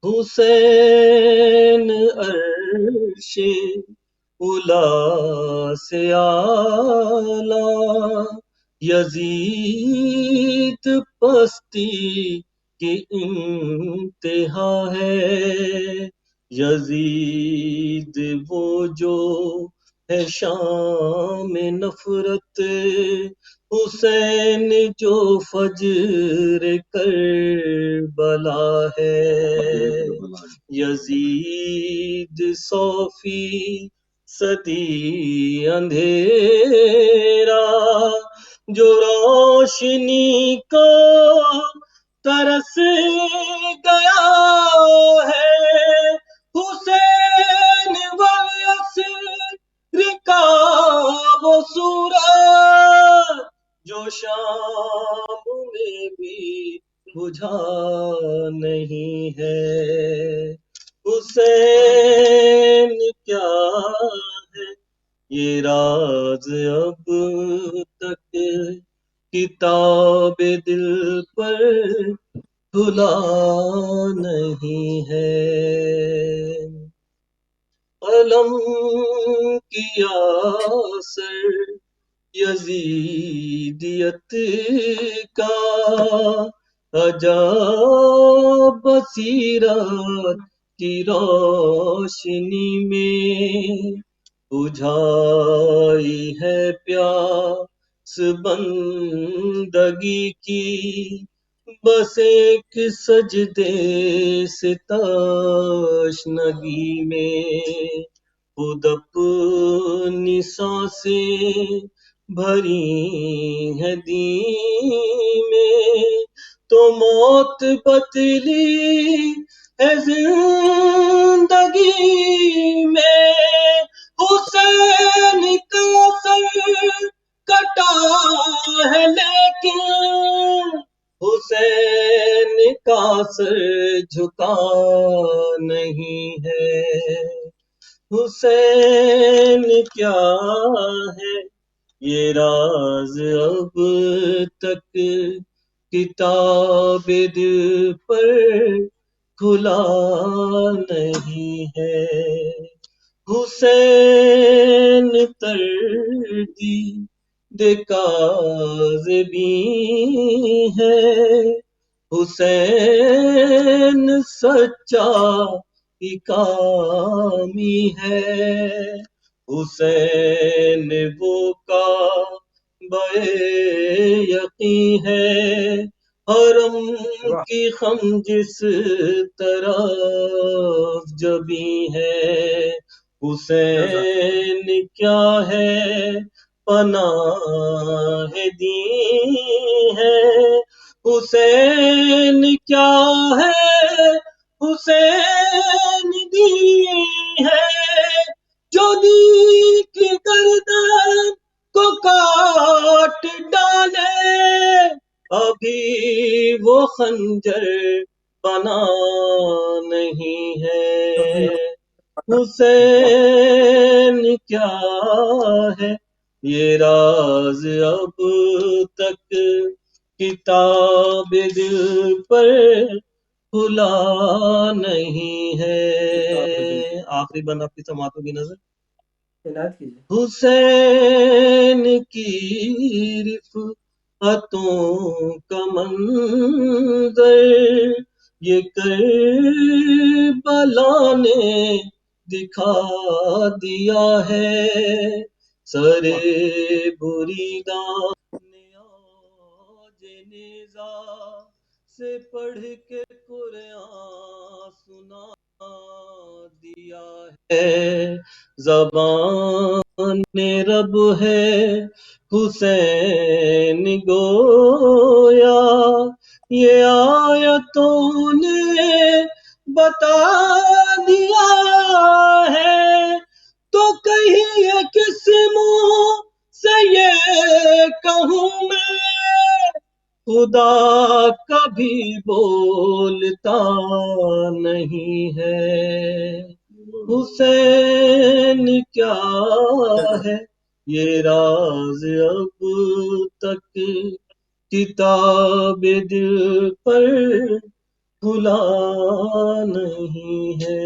حسین عرش اولا سے اعلیٰ یزید پستی کی انتہا ہے. یزید وہ جو ہے شام نفرت حسین جو فجر کربلا ہے. یزید 100 صدی اندھیرا جو روشنی کو ترس گیا ہے. حسین والعصر کا بجھا نہیں ہے، حسین کیا ہے یہ راز اب تک کتاب دل پر کھلا نہیں ہے، قلم کیا سر یزیدیت کا عجب بصیرت کی روشنی میں بجھائی ہے پیاس بندگی کی، بس ایک سجدے سے تشنگی میں خود اپنی سانسیں بھری ہے دین میں، تو موت بدلی ہے زندگی میں، حسین کا سر کٹا ہے لیکن حسین کا سر جھکا نہیں ہے، حسین کیا ہے یہ راز اب تک کتاب دل پر کھلا نہیں ہے، حسین تردید کاذبین ہے، حسین سچا کامی ہے، حسین وہ کعبہ یقین ہے، حرم واہ، کی خم جس طرف جبی ہے، جزاک حسین کیا ہے پناہ دین ہے، حسین کیا ہے حسین دی ہے، جو دی کی گردن کو کاٹ ڈالے، ابھی وہ خنجر بنا نہیں ہے، حسین کیا ہے یہ راز اب تک کتاب دل پر کھلا نہیں ہے، آخری بند آپ کی سماعتوں کی نظر عنایت کیجیے۔ حسین کی رفعتوں کا منظر یہ کربلا نے دکھا دیا ہے، سر بریداں نے آج نیزہ سے پڑھ کے قرآن سنا دیا ہے، زبان رب ہے حسین گویا، یہ آیتوں نے بتا دیا ہے، تو کہیے کس منہ سے یہ کہوں میں، خدا کبھی بولتا نہیں ہے، حسین کیا ہے یہ راز اب تک کتاب دل پر کھلا نہیں ہے،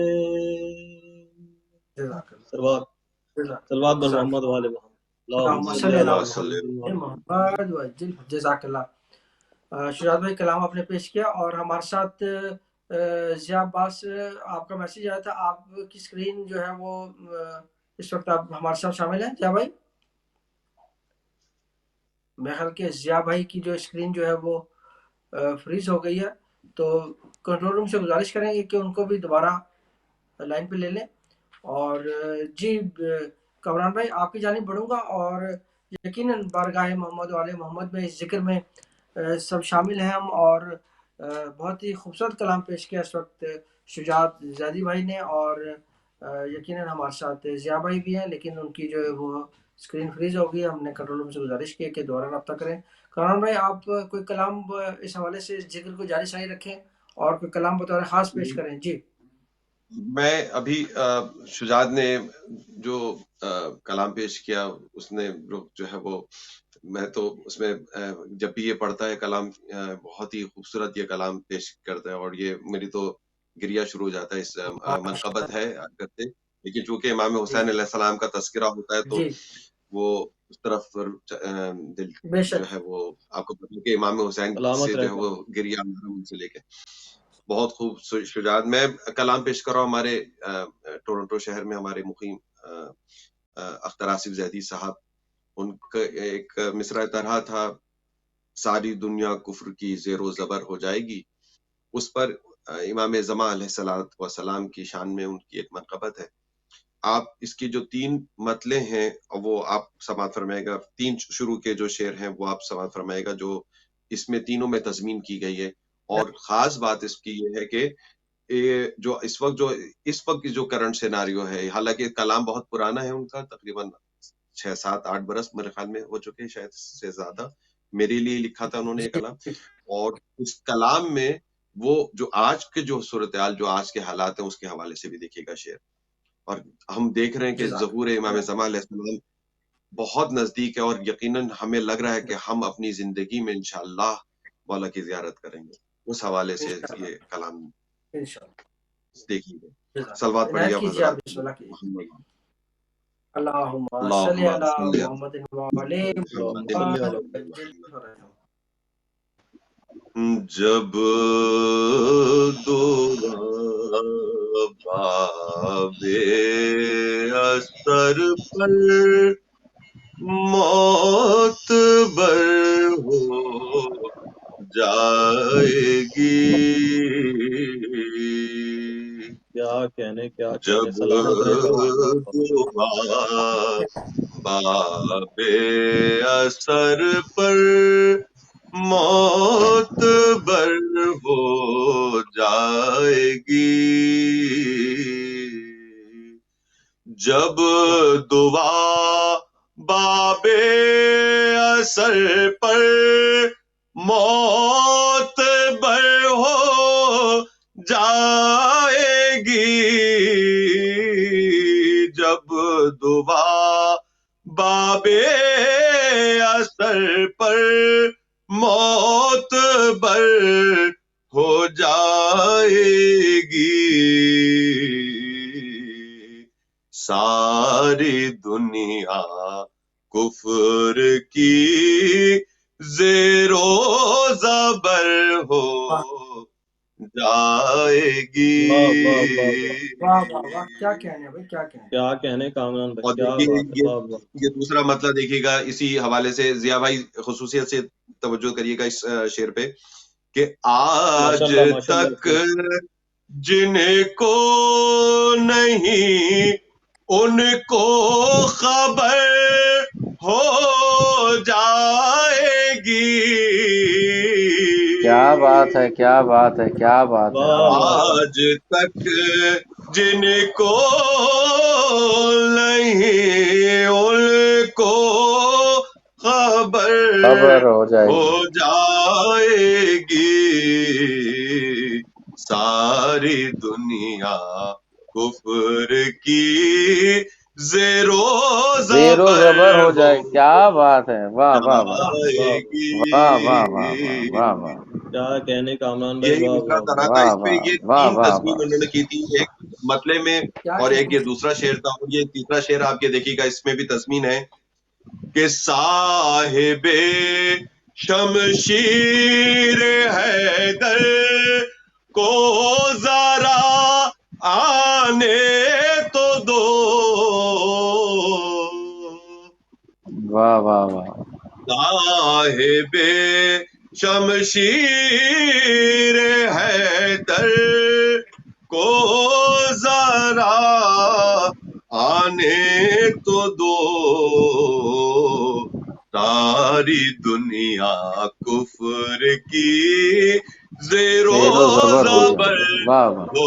جزاک اللہ، سلوات جزاک سلوات بر جزاک محمد والے محمد، اللہم اللہم صلی صلی علی علی اللہ محمد وعجل جزاک اللہ۔ شجاعت بھائی کلام آپ نے پیش کیا، اور ہمارے ساتھ ضیاء عباس آپ کا میسج آیا تھا، آپ کی اسکرین جو ہے وہ اس وقت آپ ہمارے ساتھ شامل ہیں ضیاء بھائی؟ میرے خیال کہ ضیاء بھائی کی جو اسکرین جو ہے وہ فریز ہو گئی ہے، تو کنٹرول روم سے گزارش کریں گے کہ ان کو بھی دوبارہ لائن پہ لے لیں۔ اور جی کامران بھائی آپ کی جانب بڑھوں گا، اور یقیناً بارگاہ محمد والے محمد میں اس ذکر میں سب شامل ہیں ہم، اور بہت ہی خوبصورت کلام پیش کیا اس وقت شجاعت زیادی بھائی نے، اور یقیناً ہمارے ساتھ ضیاء بھائی بھی ہیں، لیکن ان کی جو ہے وہ اسکرین فریز ہو گئی. ہم نے کنٹرول روم سے گزارش کی ہے کہ دوبارہ رابطہ کریں. کامران بھائی آپ کوئی کلام اس حوالے سے ذکر کو جاری ساری رکھیں اور کوئی کلام بطور خاص پیش کریں. جی میں ابھی شجاعت نے جو کلام پیش کیا اس نے جو ہے وہ میں تو اس میں جب بھی یہ پڑھتا ہے کلام بہت ہی خوبصورت یہ کلام پیش کرتا ہے اور یہ میری تو گریا شروع ہو جاتا ہے. اس منقبت ہے کرتے، لیکن چونکہ امام حسین علیہ السلام کا تذکرہ ہوتا ہے تو جی وہ اس طرف دل بے جو شک ہے وہ آپ کو پتہ ہے کہ امام حسین سلامت سے جو ہے رہتا وہ گریا ان سے لے کے بہت خوب شجاعت. میں کلام پیش کر رہا ہوں ہمارے ٹورنٹو شہر میں ہمارے مقیم اختر آصف زیدی صاحب. ان کا ایک مصرع طرح تھا، ساری دنیا کفر کی زیر و زبر ہو جائے گی. اس پر امام زمان علیہ الصلوۃ والسلام کی شان میں ان کی ایک منقبت ہے. آپ اس کی جو 3 مطلع ہیں وہ آپ سماعت فرمائے گا. 3 شروع کے جو شعر ہیں وہ آپ سماعت فرمائے گا جو اس میں تینوں میں تضمین کی گئی ہے. اور خاص بات اس کی یہ ہے کہ جو اس وقت کی جو کرنٹ سیناریو ہے، حالانکہ کلام بہت پرانا ہے ان کا، تقریباً 6 7 8 برس میرے خیال میں ہو چکے، شاید سے زیادہ. میرے لیے لکھا تھا انہوں نے یہ کلام. اور اس کلام میں وہ جو آج کے جو صورتحال جو آج کے حالات ہیں اس کے حوالے سے بھی دیکھیے گا شعر. اور ہم دیکھ رہے ہیں کہ ظہور امام زمان علیہ السلام بہت نزدیک ہے اور یقیناً ہمیں لگ رہا ہے کہ ہم اپنی زندگی میں انشاءاللہ مولا کی زیارت کریں گے. اس حوالے سے یہ کلام دیکھیے. صلوات پڑھیے آپ حضرات. اللہم صلی اللہم علی صلی محمد وعلی محمد وجل فرجہم. جب دورہ باب اثر پر موت بر ہو جائے گی، کیا کہنے جب سلامت رہے. دورہ باب اثر پر موت بر ہو جائے گی، جب دعا باب اثر پر موت بر ہو جائے گی، جب دعا باب اثر پر موت بر ہو جائے گی، ساری دنیا کفر کی زیر و زبر ہو جائے گی. واہ واہ واہ، کیا کہنے بھائی، کیا کہنے. کیا کہنے کامران بھائی، اور کیا دیکھیے بات ہے. واہ واہ. یہ دوسرا مطلب دیکھیے گا اسی حوالے سے. ضیاء بھائی خصوصیت سے توجہ کریے گا اس شعر پہ کہ آج تک جن کو نہیں ان کو خبر ہو جائے گی، کیا بات ہے، کیا بات ہے، کیا بات ہے. آج تک جن کو نہیں ان کو خبر ہو جائے ہو گی. جائے گی، ساری دنیا کفر کی زیر و زبر ہو جائے. ہو کیا بات ہے. واہ واہ واہ جائے گی. واہ واہ واہ واہ واہ واہ. کیا کہنے کامران بھائی. یہی واہ دوسرا واہ طرح واہ. تھا. واہ اس میں یہ واہ 3 واہ تضمین واہ. انہوں نے کی تھی، ایک مطلع میں اور ایک یہ دوسرا شعر تھا. اور یہ تیسرا شعر آپ یہ دیکھیے گا اس میں بھی تضمین ہے کہ صاحب شمشیر حیدر کو ذرا آنے تو دو، واہ واہ واہ. صاحب شمشیر حیدر کو ذرا آنے تو دو، ساری دنیا کفر کی زیر و زبر واہ واہ. ہو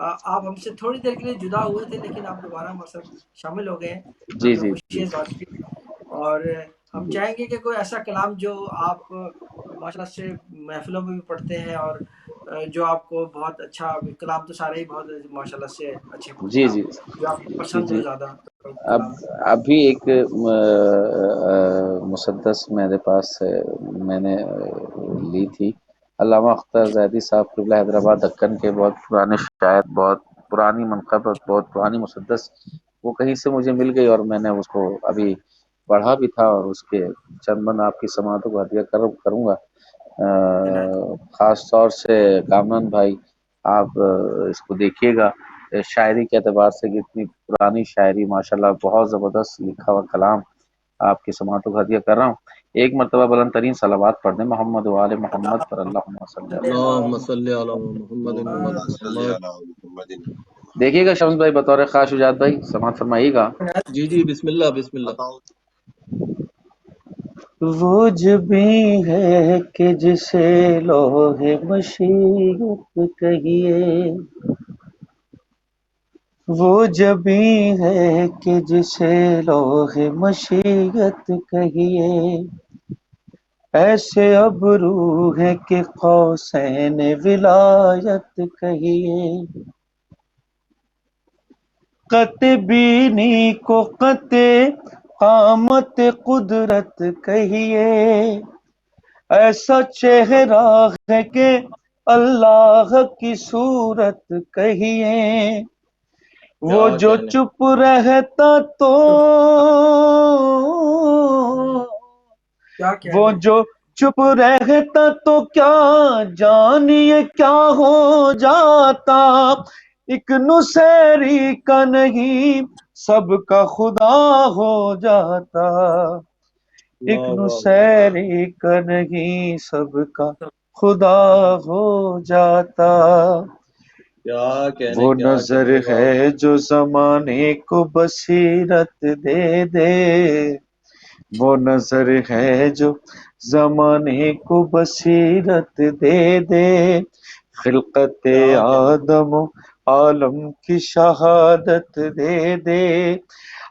آپ ہم سے تھوڑی دیر کے لیے جدا ہوئے تھے لیکن آپ دوبارہ ہمارے ساتھ شامل ہو گئے ہیں، جی ہمیں جی خوشی ہے جی اس بات کی۔ اور ہم جی چاہیں گے کہ کوئی ایسا کلام جو آپ ماشاء اللہ سے محفلوں میں بھی پڑھتے ہیں اور جو آپ کو بہت اچھا، کلام تو سارے ہی بہت ماشاء اللہ سے اچھے پڑھتے جی ہیں جی آپ، جو آپ کو جی پسند جی ہو زیادہ اب کلام۔ ابھی ایک مسدس میرے پاس میں نے لی تھی، علامہ اختر زیدی صاحب قبلہ حیدرآباد دکن کے بہت پرانے شاعر، بہت پرانی منقبت، بہت پرانی مسدس، وہ کہیں سے مجھے مل گئی اور میں نے اس کو ابھی پڑھا بھی تھا، اور اس کے چند بند آپ کی سماعتوں کو ہدیہ کروں گا۔ خاص طور سے کامران بھائی آپ اس کو دیکھیے گا، شاعری کے اعتبار سے کتنی پرانی شاعری، ماشاءاللہ بہت زبردست لکھا ہوا کلام آپ کی سماعتوں کو ہدیہ کر رہا ہوں۔ ایک مرتبہ بلند ترین صلوات پڑھ دیں محمد و آل محمد پر، اللہم صلی علی اللہم محمد۔ صلی علی محمد و آل اللهم صل محمد۔ على محمد۔ دیکھیے گا شمس بھائی بطور خاص شجاعت بھائی سماعت فرمائیے گا۔ جی جی بسم اللہ بسم اللہ۔ وہ جبیں ہے کہ جسے لوح مشیت کہیے، وہ جبیں ہے کہ جسے لوح مشیت کہیے، ایسے ابرو ہے کہ قوسین ولایت کہیے، قط بینی کو قط قامت قدرت کہیے، ایسا چہرہ ہے کہ اللہ کی صورت کہیے، وہ کیا جو کہنے، چپ رہتا تو کیا وہ کہنے، جو چپ رہتا تو کیا جانیے کیا ہو جاتا، ایک نصیری کا نہیں سب کا خدا ہو جاتا، ایک واہ واہ واہ، نصیری کا نہیں سب کا خدا ہو جاتا، وہ کیا نظر کہنے واہ۔ ہے جو زمانے کو بصیرت دے دے، وہ نظر ہے جو زمانے کو بصیرت دے دے، خلقت کیا کہنے، آدم و عالم کی شہادت دے دے،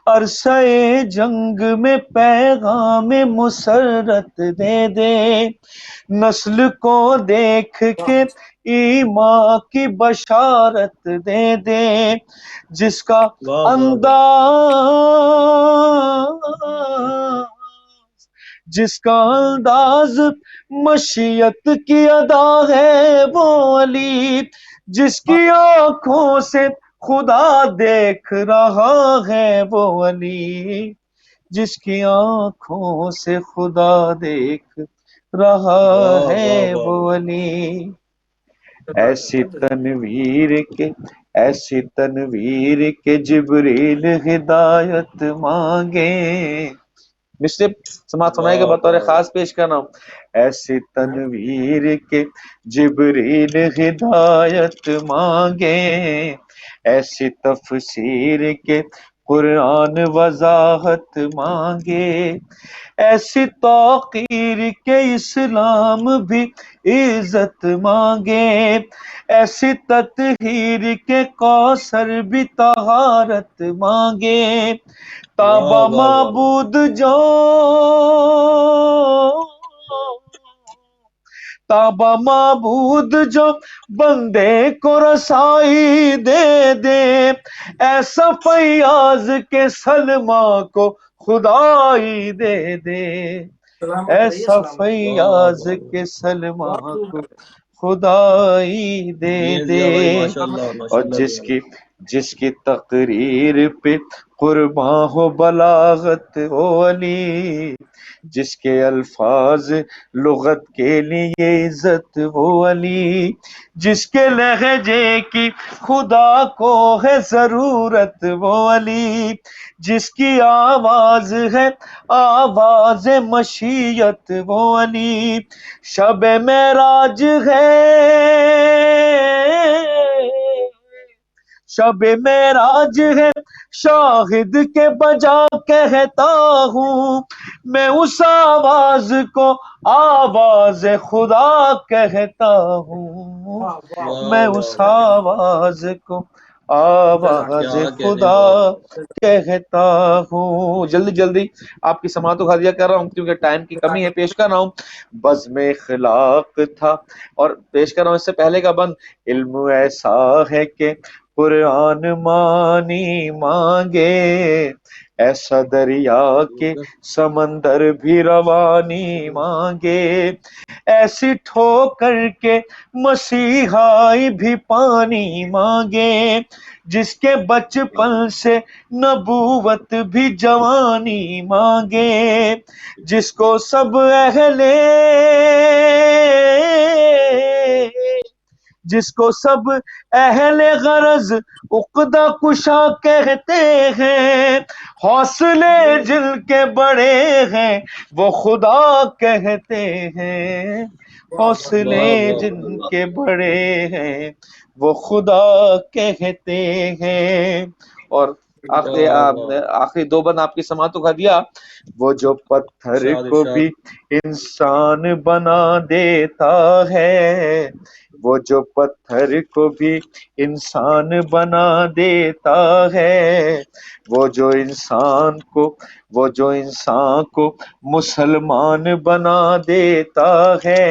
عرصہ جنگ میں پیغام مسرت دے دے، نسل کو دیکھ کے ایمان کی بشارت دے دے، جس کا واہ واہ واہ، جس کا انداز مشیت کی ادا ہے وہ علی، جس کی آنکھوں سے خدا دیکھ رہا ہے وہ علی، جس کی آنکھوں سے خدا دیکھ رہا واہ واہ ہے واہ وہ واہ۔ علی، ایسی تنویر کے ایسی تنویر کے جبریل ہدایت مانگے، مسٹر سماعت فرمائے گا واہ بطور واہ واہ، خاص پیش کرنا ہوں، ایسی تنویر کے جبریل ہدایت مانگے، ایسی تفسیر کے قرآن وضاحت مانگے، ایسی توقیر کے اسلام بھی عزت مانگے، ایسی تطہیر کے کوثر بھی طہارت مانگے، واہ تابا واہ واہ واہ، معبود جو تابا معبود جو بندے کو رسائی دے دے، ایسا فیاض کے سلما کو خدائی دے دے، سلامت رہیے، ایسا سلامت رہیے، واہ فیاض واہ واہ۔ کے سلما بہت خوب کو خدائی دے جی دے، ضیاء بھائی ماشاء اللہ ماشاء اور اللہ ضیاء بھائی۔ جس کی تقریر پہ قرباں ہو بلاغت وہ علی، جس کے الفاظ لغت کے لیے عزت وہ علی، جس کے لہجے کی خدا کو ہے ضرورت وہ علی، جس کی آواز ہے آواز مشیت وہ علی، شب معراج ہے شب معراج ہے شاہد کے بجا کہتا ہوں، میں اس آواز کو آواز خدا کہتا ہوں، واہ واہ میں واہ اس واہ آواز کو جزاک آواز کیا کہنے، خدا بہت کہتا ہوں۔ جلدی جلدی آپ کی سماعت کو ہدیہ کر رہا ہوں کیونکہ ٹائم کی کمی ہے، پیش کر رہا ہوں۔ بزم اخلاق تھا، اور پیش کر رہا ہوں اس سے پہلے کا بند، علم ایسا ہے کہ قرآن مانی مانگے، ایسا دریا کے سمندر بھی روانی مانگے، ایسی ٹھوکر کے مسیحائی بھی پانی مانگے، جس کے بچپن سے نبوت بھی جوانی مانگے، جس کو سب اہل غرض عقدہ کشا کہتے ہیں، حوصلے جن کے بڑے ہیں وہ خدا کہتے ہیں، حوصلے واہ واہ جن کے بڑے ہیں وہ خدا کہتے ہیں۔ اور واہ واہ، آخری دو بند آپ کی سماعت کو دیا، وہ جو پتھر ارشاد کو ارشاد، بھی انسان بنا دیتا ہے، وہ جو پتھر کو بھی انسان بنا دیتا ہے، وہ جو انسان کو مسلمان بنا دیتا ہے،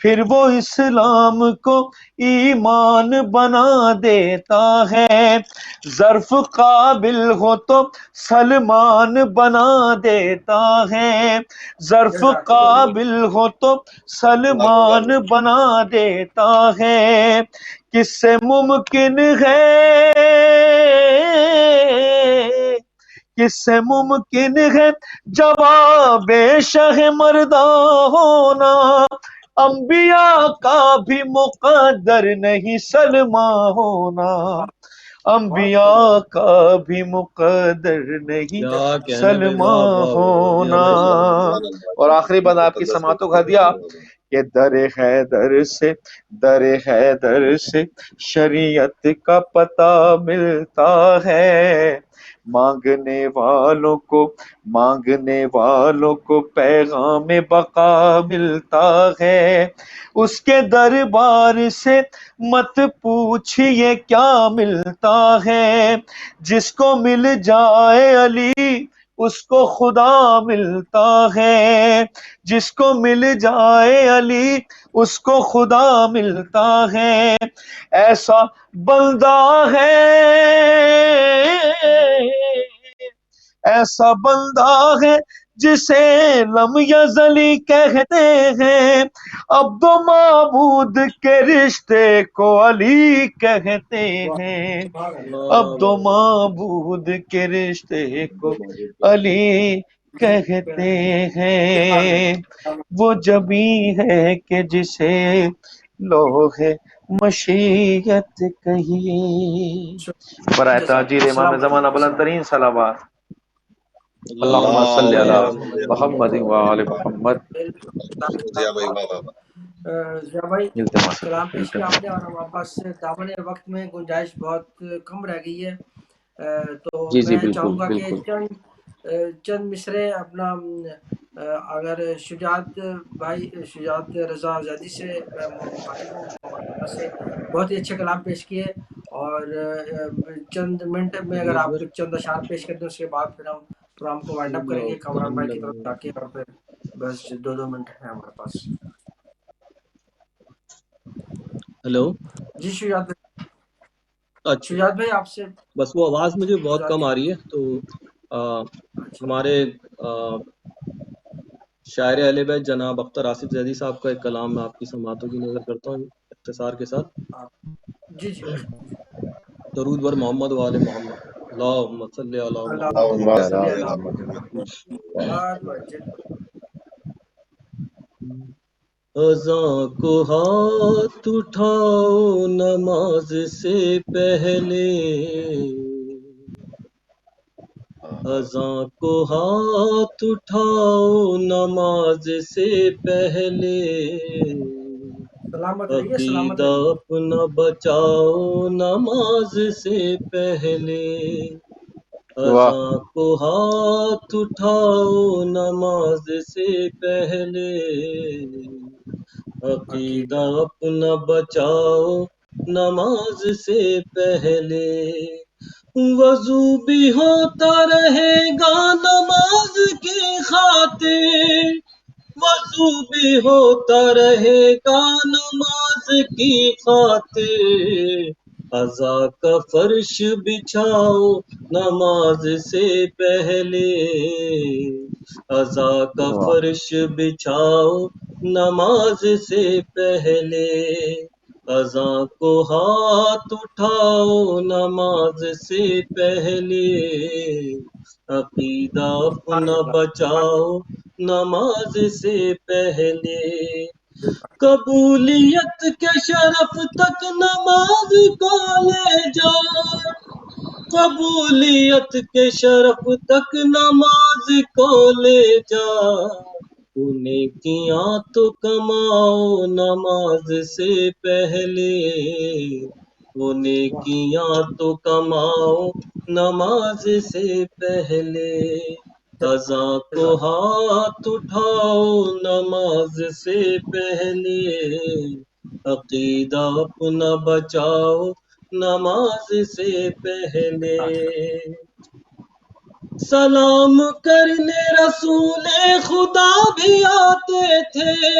پھر وہ اسلام کو ایمان بنا دیتا ہے، ظرف قابل ہو تو سلمان بنا دیتا ہے، ظرف جزاک اللہ قابل ہو تو سلمان بنا دیتا ہے، کس سے ممکن ہے، کس سے ممکن ہے جواب شہ مردہ ہونا، انبیاء کا بھی مقدر نہیں سلما ہونا، انبیاء کا بھی مقدر نہیں کیا کہنے بھائی، سلما واہ واہ واہ، رضی ہونا۔ اللہ تعالیٰ عنہ۔ اور آخری بات آپ کی سماعتوں کا دیا کہ در حیدر سے شریعت کا پتہ ملتا ہے، مانگنے والوں کو پیغام بقا ملتا ہے، اس کے دربار سے مت پوچھئے کیا ملتا ہے، جس کو مل جائے علی اس کو خدا ملتا ہے، جس کو مل جائے علی اس کو خدا ملتا ہے، ایسا بندہ ہے جسے لم یزلی کہتے ہیں، عبد و معبود کے رشتے کو علی کہتے ہیں، عبد و معبود کے رشتے کو علی کہتے ہیں، وہ جبی ہے کہ جسے لوح مشیت کہیے۔ برائے تاجیر امام زمانہ بلند ترین صلوات، اللہم صلی علی محمد وآل محمد۔ ضیاء بھائی واہ واہ واہ۔ ضیاء بھائی ملتے ہیں کلام پیش کیا آپ نے، اور ہمارے پاس دامن وقت میں گنجائش بہت کم رہ گئی ہے، تو جی میں بالکل چاہوں گا کہ بالکل۔ چند مصرے اپنا اگر شجاعت رضا زیدی سے میں مخاطب ہوں، ماشاءاللہ سے بہت ہی اچھے کلام پیش کیے، اور چند منٹ میں اگر آپ چند اشعار پیش کر دیں اس کے بعد پھر ہم پروگرام کو وائنڈ اپ کریں گے کامران بھائی کی طرف جا کے، اور پھر بس 2 منٹ ہیں ہمارے پاس۔ ہیلو، جی شجاعت اچھا، بھائی آپ سے بس وہ آواز مجھے بہت گزارش۔ کم آ رہی ہے، تو اچھا ہمارے شاعر اہل بیت جناب اختر آصف زیدی صاحب کا ایک کلام میں آپ کی سماعتوں کی نظر کرتا ہوں اختصار کے ساتھ۔ جی جی درود بر محمد و آل محمد، اللہم صلی علی محمد۔ اللہم صلی علی محمد وعجل۔ اذان کو ہاتھ اٹھاؤ نماز سے پہلے، اذان کو ہاتھ اٹھاؤ نماز سے پہلے، سلامت رہیے، سلامت عقیدہ رہیے۔ اپنا بچاؤ نماز سے پہلے، واہ اذان کو ہاتھ اٹھاؤ نماز سے پہلے، عقیدہ اپنا بچاؤ نماز سے پہلے، وضو بھی ہوتا رہے گا نماز کی خاطر، وضو بھی ہوتا رہے گا نماز کی خاطر، عزا کا فرش بچھاؤ نماز سے پہلے، عزا کا واہ فرش بچھاؤ نماز سے پہلے، اذان کو ہاتھ اٹھاؤ نماز سے پہلے، عقیدہ اپنا بچاؤ نماز سے پہلے، قبولیت کے شرف تک نماز کو لے جا، قبولیت کے شرف تک نماز کو لے جا، نیکیاں تو کماؤ نماز سے پہلے، وہ نیکیاں تو کماؤ نماز سے پہلے، اذان کو ہاتھ اٹھاؤ نماز سے پہلے، عقیدہ اپنا بچاؤ نماز سے پہلے، سلام کرنے رسول خدا بھی آتے تھے،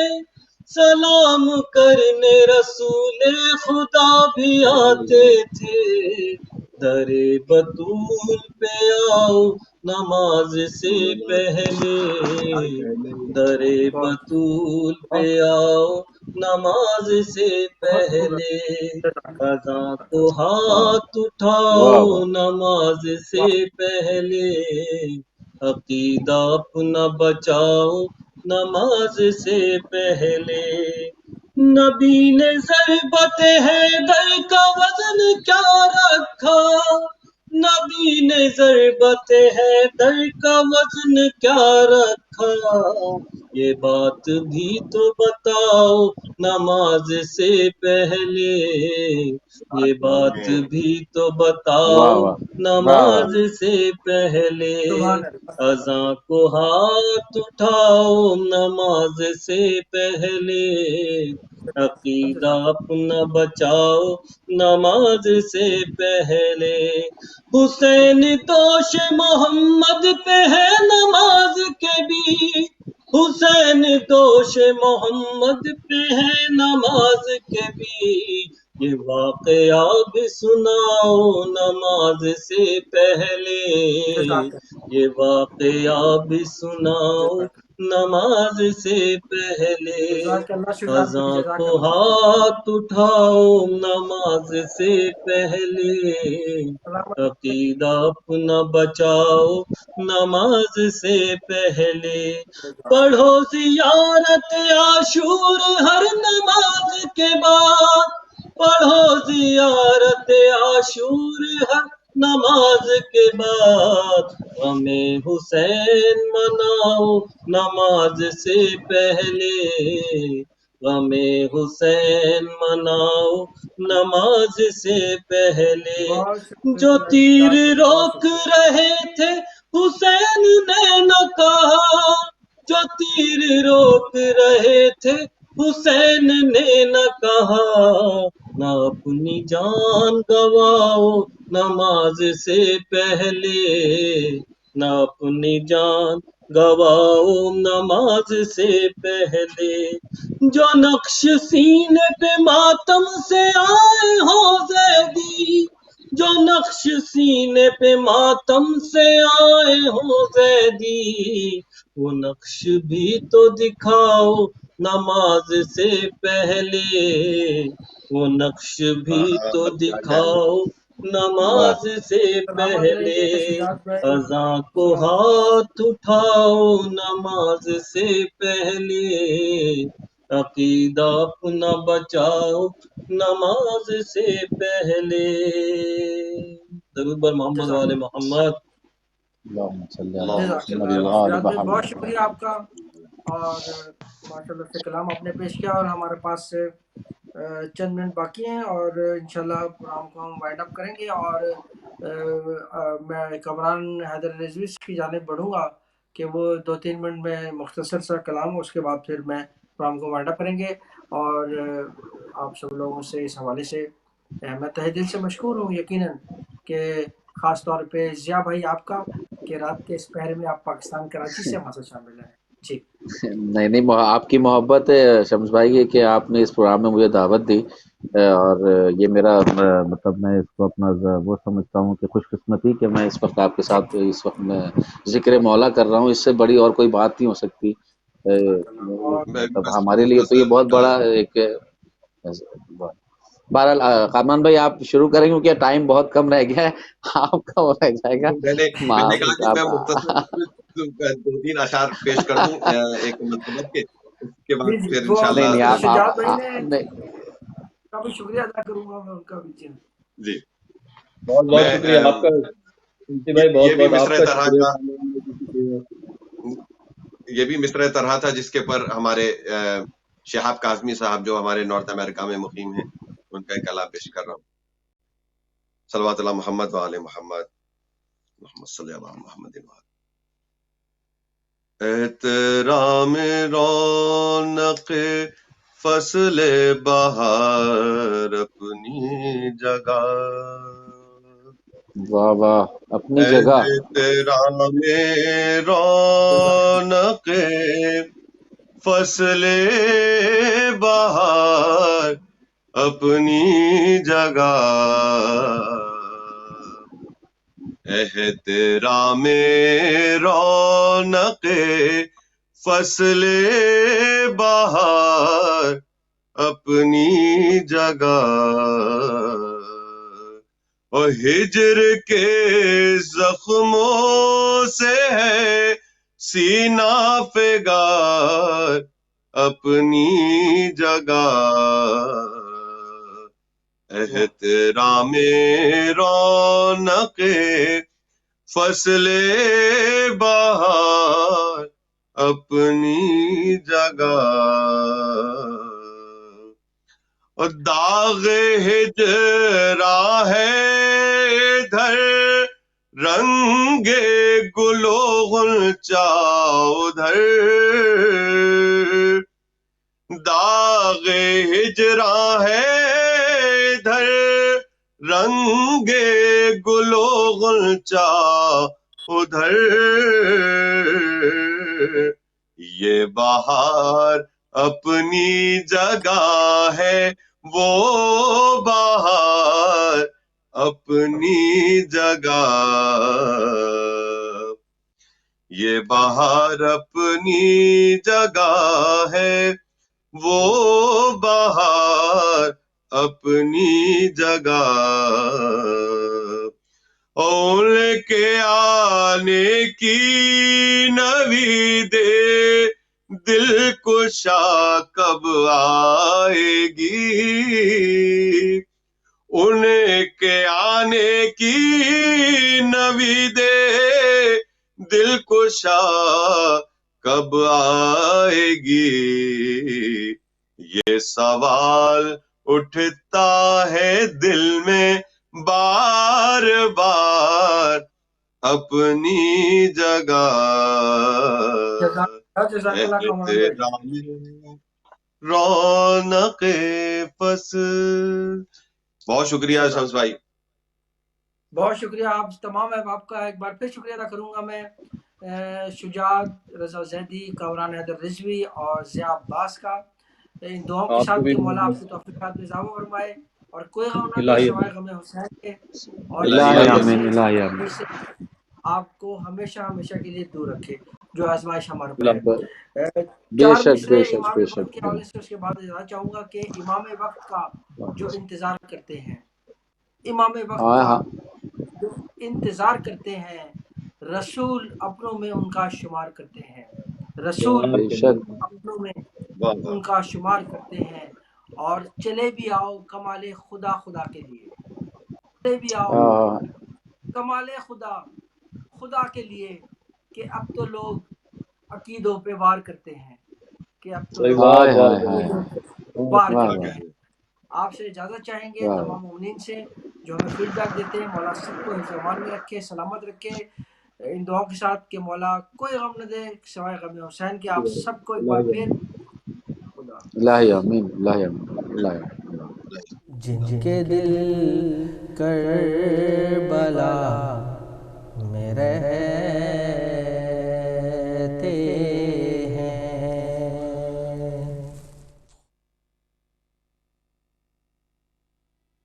سلام کرنے رسول خدا بھی آتے تھے، در بطول پہ آؤ نماز سے پہلے، در بطول پہ آؤ نماز سے پہلے، اذان کو ہاتھ اٹھاؤ واہ واہ نماز سے پہلے، عقیدہ اپنا بچاؤ نماز سے پہلے، نبی نے ضربت حیدر کا وزن کیا رکھا، نبی نے ضربت حیدر کا وزن کیا رکھا، یہ بات بھی تو بتاؤ نماز سے پہلے، یہ بات بھی تو بتاؤ واہ واہ نماز سے پہلے، سبحان اللہ۔ اذان کو ہاتھ اٹھاؤ نماز سے پہلے، عقیدہ اپنا بچاؤ نماز سے پہلے، حسین دوش محمد پہ ہے نماز کے بھی، حسین دوش محمد پہ ہے نماز کے بھی، یہ واقعہ بھی سناؤ نماز سے پہلے، جزاک اللہ، یہ واقعہ بھی سناؤ جزاک نماز سے پہلے، جزاک اللہ، شکریہ بھائی، اذان جزاک کو اللہ۔ ہاتھ اٹھاؤ نماز سے پہلے، سلامت رہیے۔ عقیدہ اپنا بچاؤ نماز سے پہلے، پڑھو زیارت عاشور ہر نماز کے بعد، پڑھو زیارت عاشور ہر نماز کے بعد، غم حسین مناؤ نماز سے پہلے، غم حسین مناؤ نماز سے پہلے، بہت جو شکریہ، تیر جزاک اللہ، بہت روک شکریہ۔ رہے تھے حسین نے نہ کہا، جو تیر روک رہے تھے حسین نے نہ کہا، نہ اپنی جان گواؤ نماز سے پہلے، نہ اپنی جان گواؤ نماز سے پہلے، جو نقش سینے پہ ماتم سے آئے ہو زیدی، جو نقش سینے پہ ماتم سے آئے ہو زیدی، وہ نقش بھی تو دکھاؤ نماز سے پہلے، وہ نقش بھی تو دکھاؤ واہ نماز سے سلامت پہلے، رہیے شجاعت بھائی، اذان کو سلامت۔ ہاتھ اٹھاؤ نماز سے پہلے، عقیدہ اپنا بچاؤ نماز سے پہلے، درود بر محمد جزاک والے محمد۔ اللہم صلی علی جزاک محمد اللہ، وآل شجاعت بھائی بہت محمد۔ شکریہ آپ کا، اور ماشاءاللہ سے کلام آپ نے پیش کیا، اور ہمارے پاس چند منٹ باقی ہیں اور انشاءاللہ پروگرام کو ہم وائنڈ اپ کریں گے، اور میں کامران حیدر رضوی کی جانب بڑھوں گا کہ وہ 2-3 منٹ میں مختصر سا کلام، اس کے بعد پھر میں پروگرام کو وائنڈ اپ کریں گے. اور آپ سب لوگوں سے اس حوالے سے میں تہہ دل سے مشکور ہوں یقیناً، کہ خاص طور پہ ضیاء بھائی آپ کا، کہ رات کے اس پہر میں آپ پاکستان کراچی سے ہمارے ساتھ شامل ہیں. جی نہیں آپ کی محبت ہے شمس بھائی یہ کہ آپ نے اس پروگرام میں مجھے دعوت دی، اور یہ میرا مطلب میں اس کو اپنا وہ سمجھتا ہوں کہ خوش قسمتی کہ میں اس وقت آپ کے ساتھ اس وقت میں ذکر مولا کر رہا ہوں. اس سے بڑی اور کوئی بات نہیں ہو سکتی. اور مطلب بس ہمارے لیے بس تو یہ بہت بڑا ایک بہرحال کامران بھائی آپ شروع کریں کیونکہ ٹائم بہت کم رہ گیا ہے، آپ کا وہ رہ جائے گا. میں نے کہا کہ میں مختصر 2-3 اشعار پیش کر دوں ایک منقبت کے، اس کے جی بعد جی پھر وہ نہیں انشاءاللہ شجاعت بھائی نے نہیں کا بھی شکریہ ادا کروں گا میں ان کا بھی. جی بہت بہت میں شکریہ آپ کا انتی بھائی، یہ بہت بھی بہت آپ مصرع کا طرح شکریہ. تھا، یہ بھی مصرع طرح تھا جس کے پر ہمارے شہاب کاظمی صاحب جو ہمارے نارتھ امریکہ میں مقیم ہیں، ان کا ایک کلام پیش کر رہا ہوں. صلوات اللہ محمد و آل محمد، محمد صلی اللہ محمد. احترام رونق فصل بہار اپنی جگہ، واہ واہ اپنی جگہ. احترام رونق فصل بہار اپنی جگہ، احترام رونق فصل بہار اپنی جگہ، اور ہجر کے زخموں سے ہے سینہ فگار اپنی جگہ، احترام رونق فصل بہار اپنی جگہ، اور داغ ہجرا ہے ادھر رنگ گل و غنچہ ادھر، داغ ہجرا ہے ادھر رنگ گل و غنچہ ادھر، یہ بہار اپنی جگہ ہے، وہ بہار اپنی جگہ، یہ بہار اپنی جگہ ہے، وہ بہار اپنی جگہ، ان کے آنے کی نوید دل کشا کب آئے گی، ان کے آنے کی نوید دل کشا کب آئے گی، یہ سوال اٹھتا ہے دل میں بار بار اپنی جگہ، جزاک اللہ کامران بھائی. احترام رونق فصل. بہت شکریہ شمس بھائی. بہت شکریہ آپ تمام احباب کا ایک بار پھر شکریہ ادا کروں گا میں، شجاعت، رضا زیدی، کامران حیدر رضوی اور ضیاء عباس کا. ان دعاؤں کے آپ کو ساتھ بھی کہ مولا آپ کی توفیقات میں اضافہ فرمائے اور کوئی غم نہ دے الہی سوائے غم حسین کے، اور الہی اس آمین سے الہی آمین. سے آپ کو ہمیشہ ہمیشہ کے لیے دور رکھے جو آزمائش ہمارے اوپر اللہ ہے. بے چار شک مصرے بے شک امام بے وقت کے شک. حوالے سے اس کے بعد اظہار چاہوں گا کہ امام وقت کا جو انتظار کرتے ہیں، امام وقت ہاں کا ہاں جو انتظار کرتے ہیں، رسول اپنوں میں ان کا شمار کرتے ہیں، رسول بے شک. اپنوں میں واہ واہ. ان کا شمار کرتے ہیں، اور چلے بھی آؤ کمال خدا خدا کے لیے، چلے بھی آؤ کمال خدا خدا کے لیے، کہ اب تو لوگ عقیدوں پہ وار کرتے ہیں کہ اب تو صحیح، لوگ واہ ہائے واہ ہائے ہائے عقیدوں ہائے پہ وار واہ کرتے واہ ہیں۔ آپ سے اجازت چاہیں گے واہ تمام مومنین سے جو ہمیں فیڈ بیک دیتے ہیں، مولا سب کو حفظ و امان میں رکھے، سلامت رکھے، ان دعاؤں کے ساتھ کہ مولا کوئی غم نہ دے سوائے غم حسین کے۔ آپ سب کو ایک بار پھر خدا الہی آمین، الہی آمین، الہی آمین۔ جن کے دل کربلا میں رہ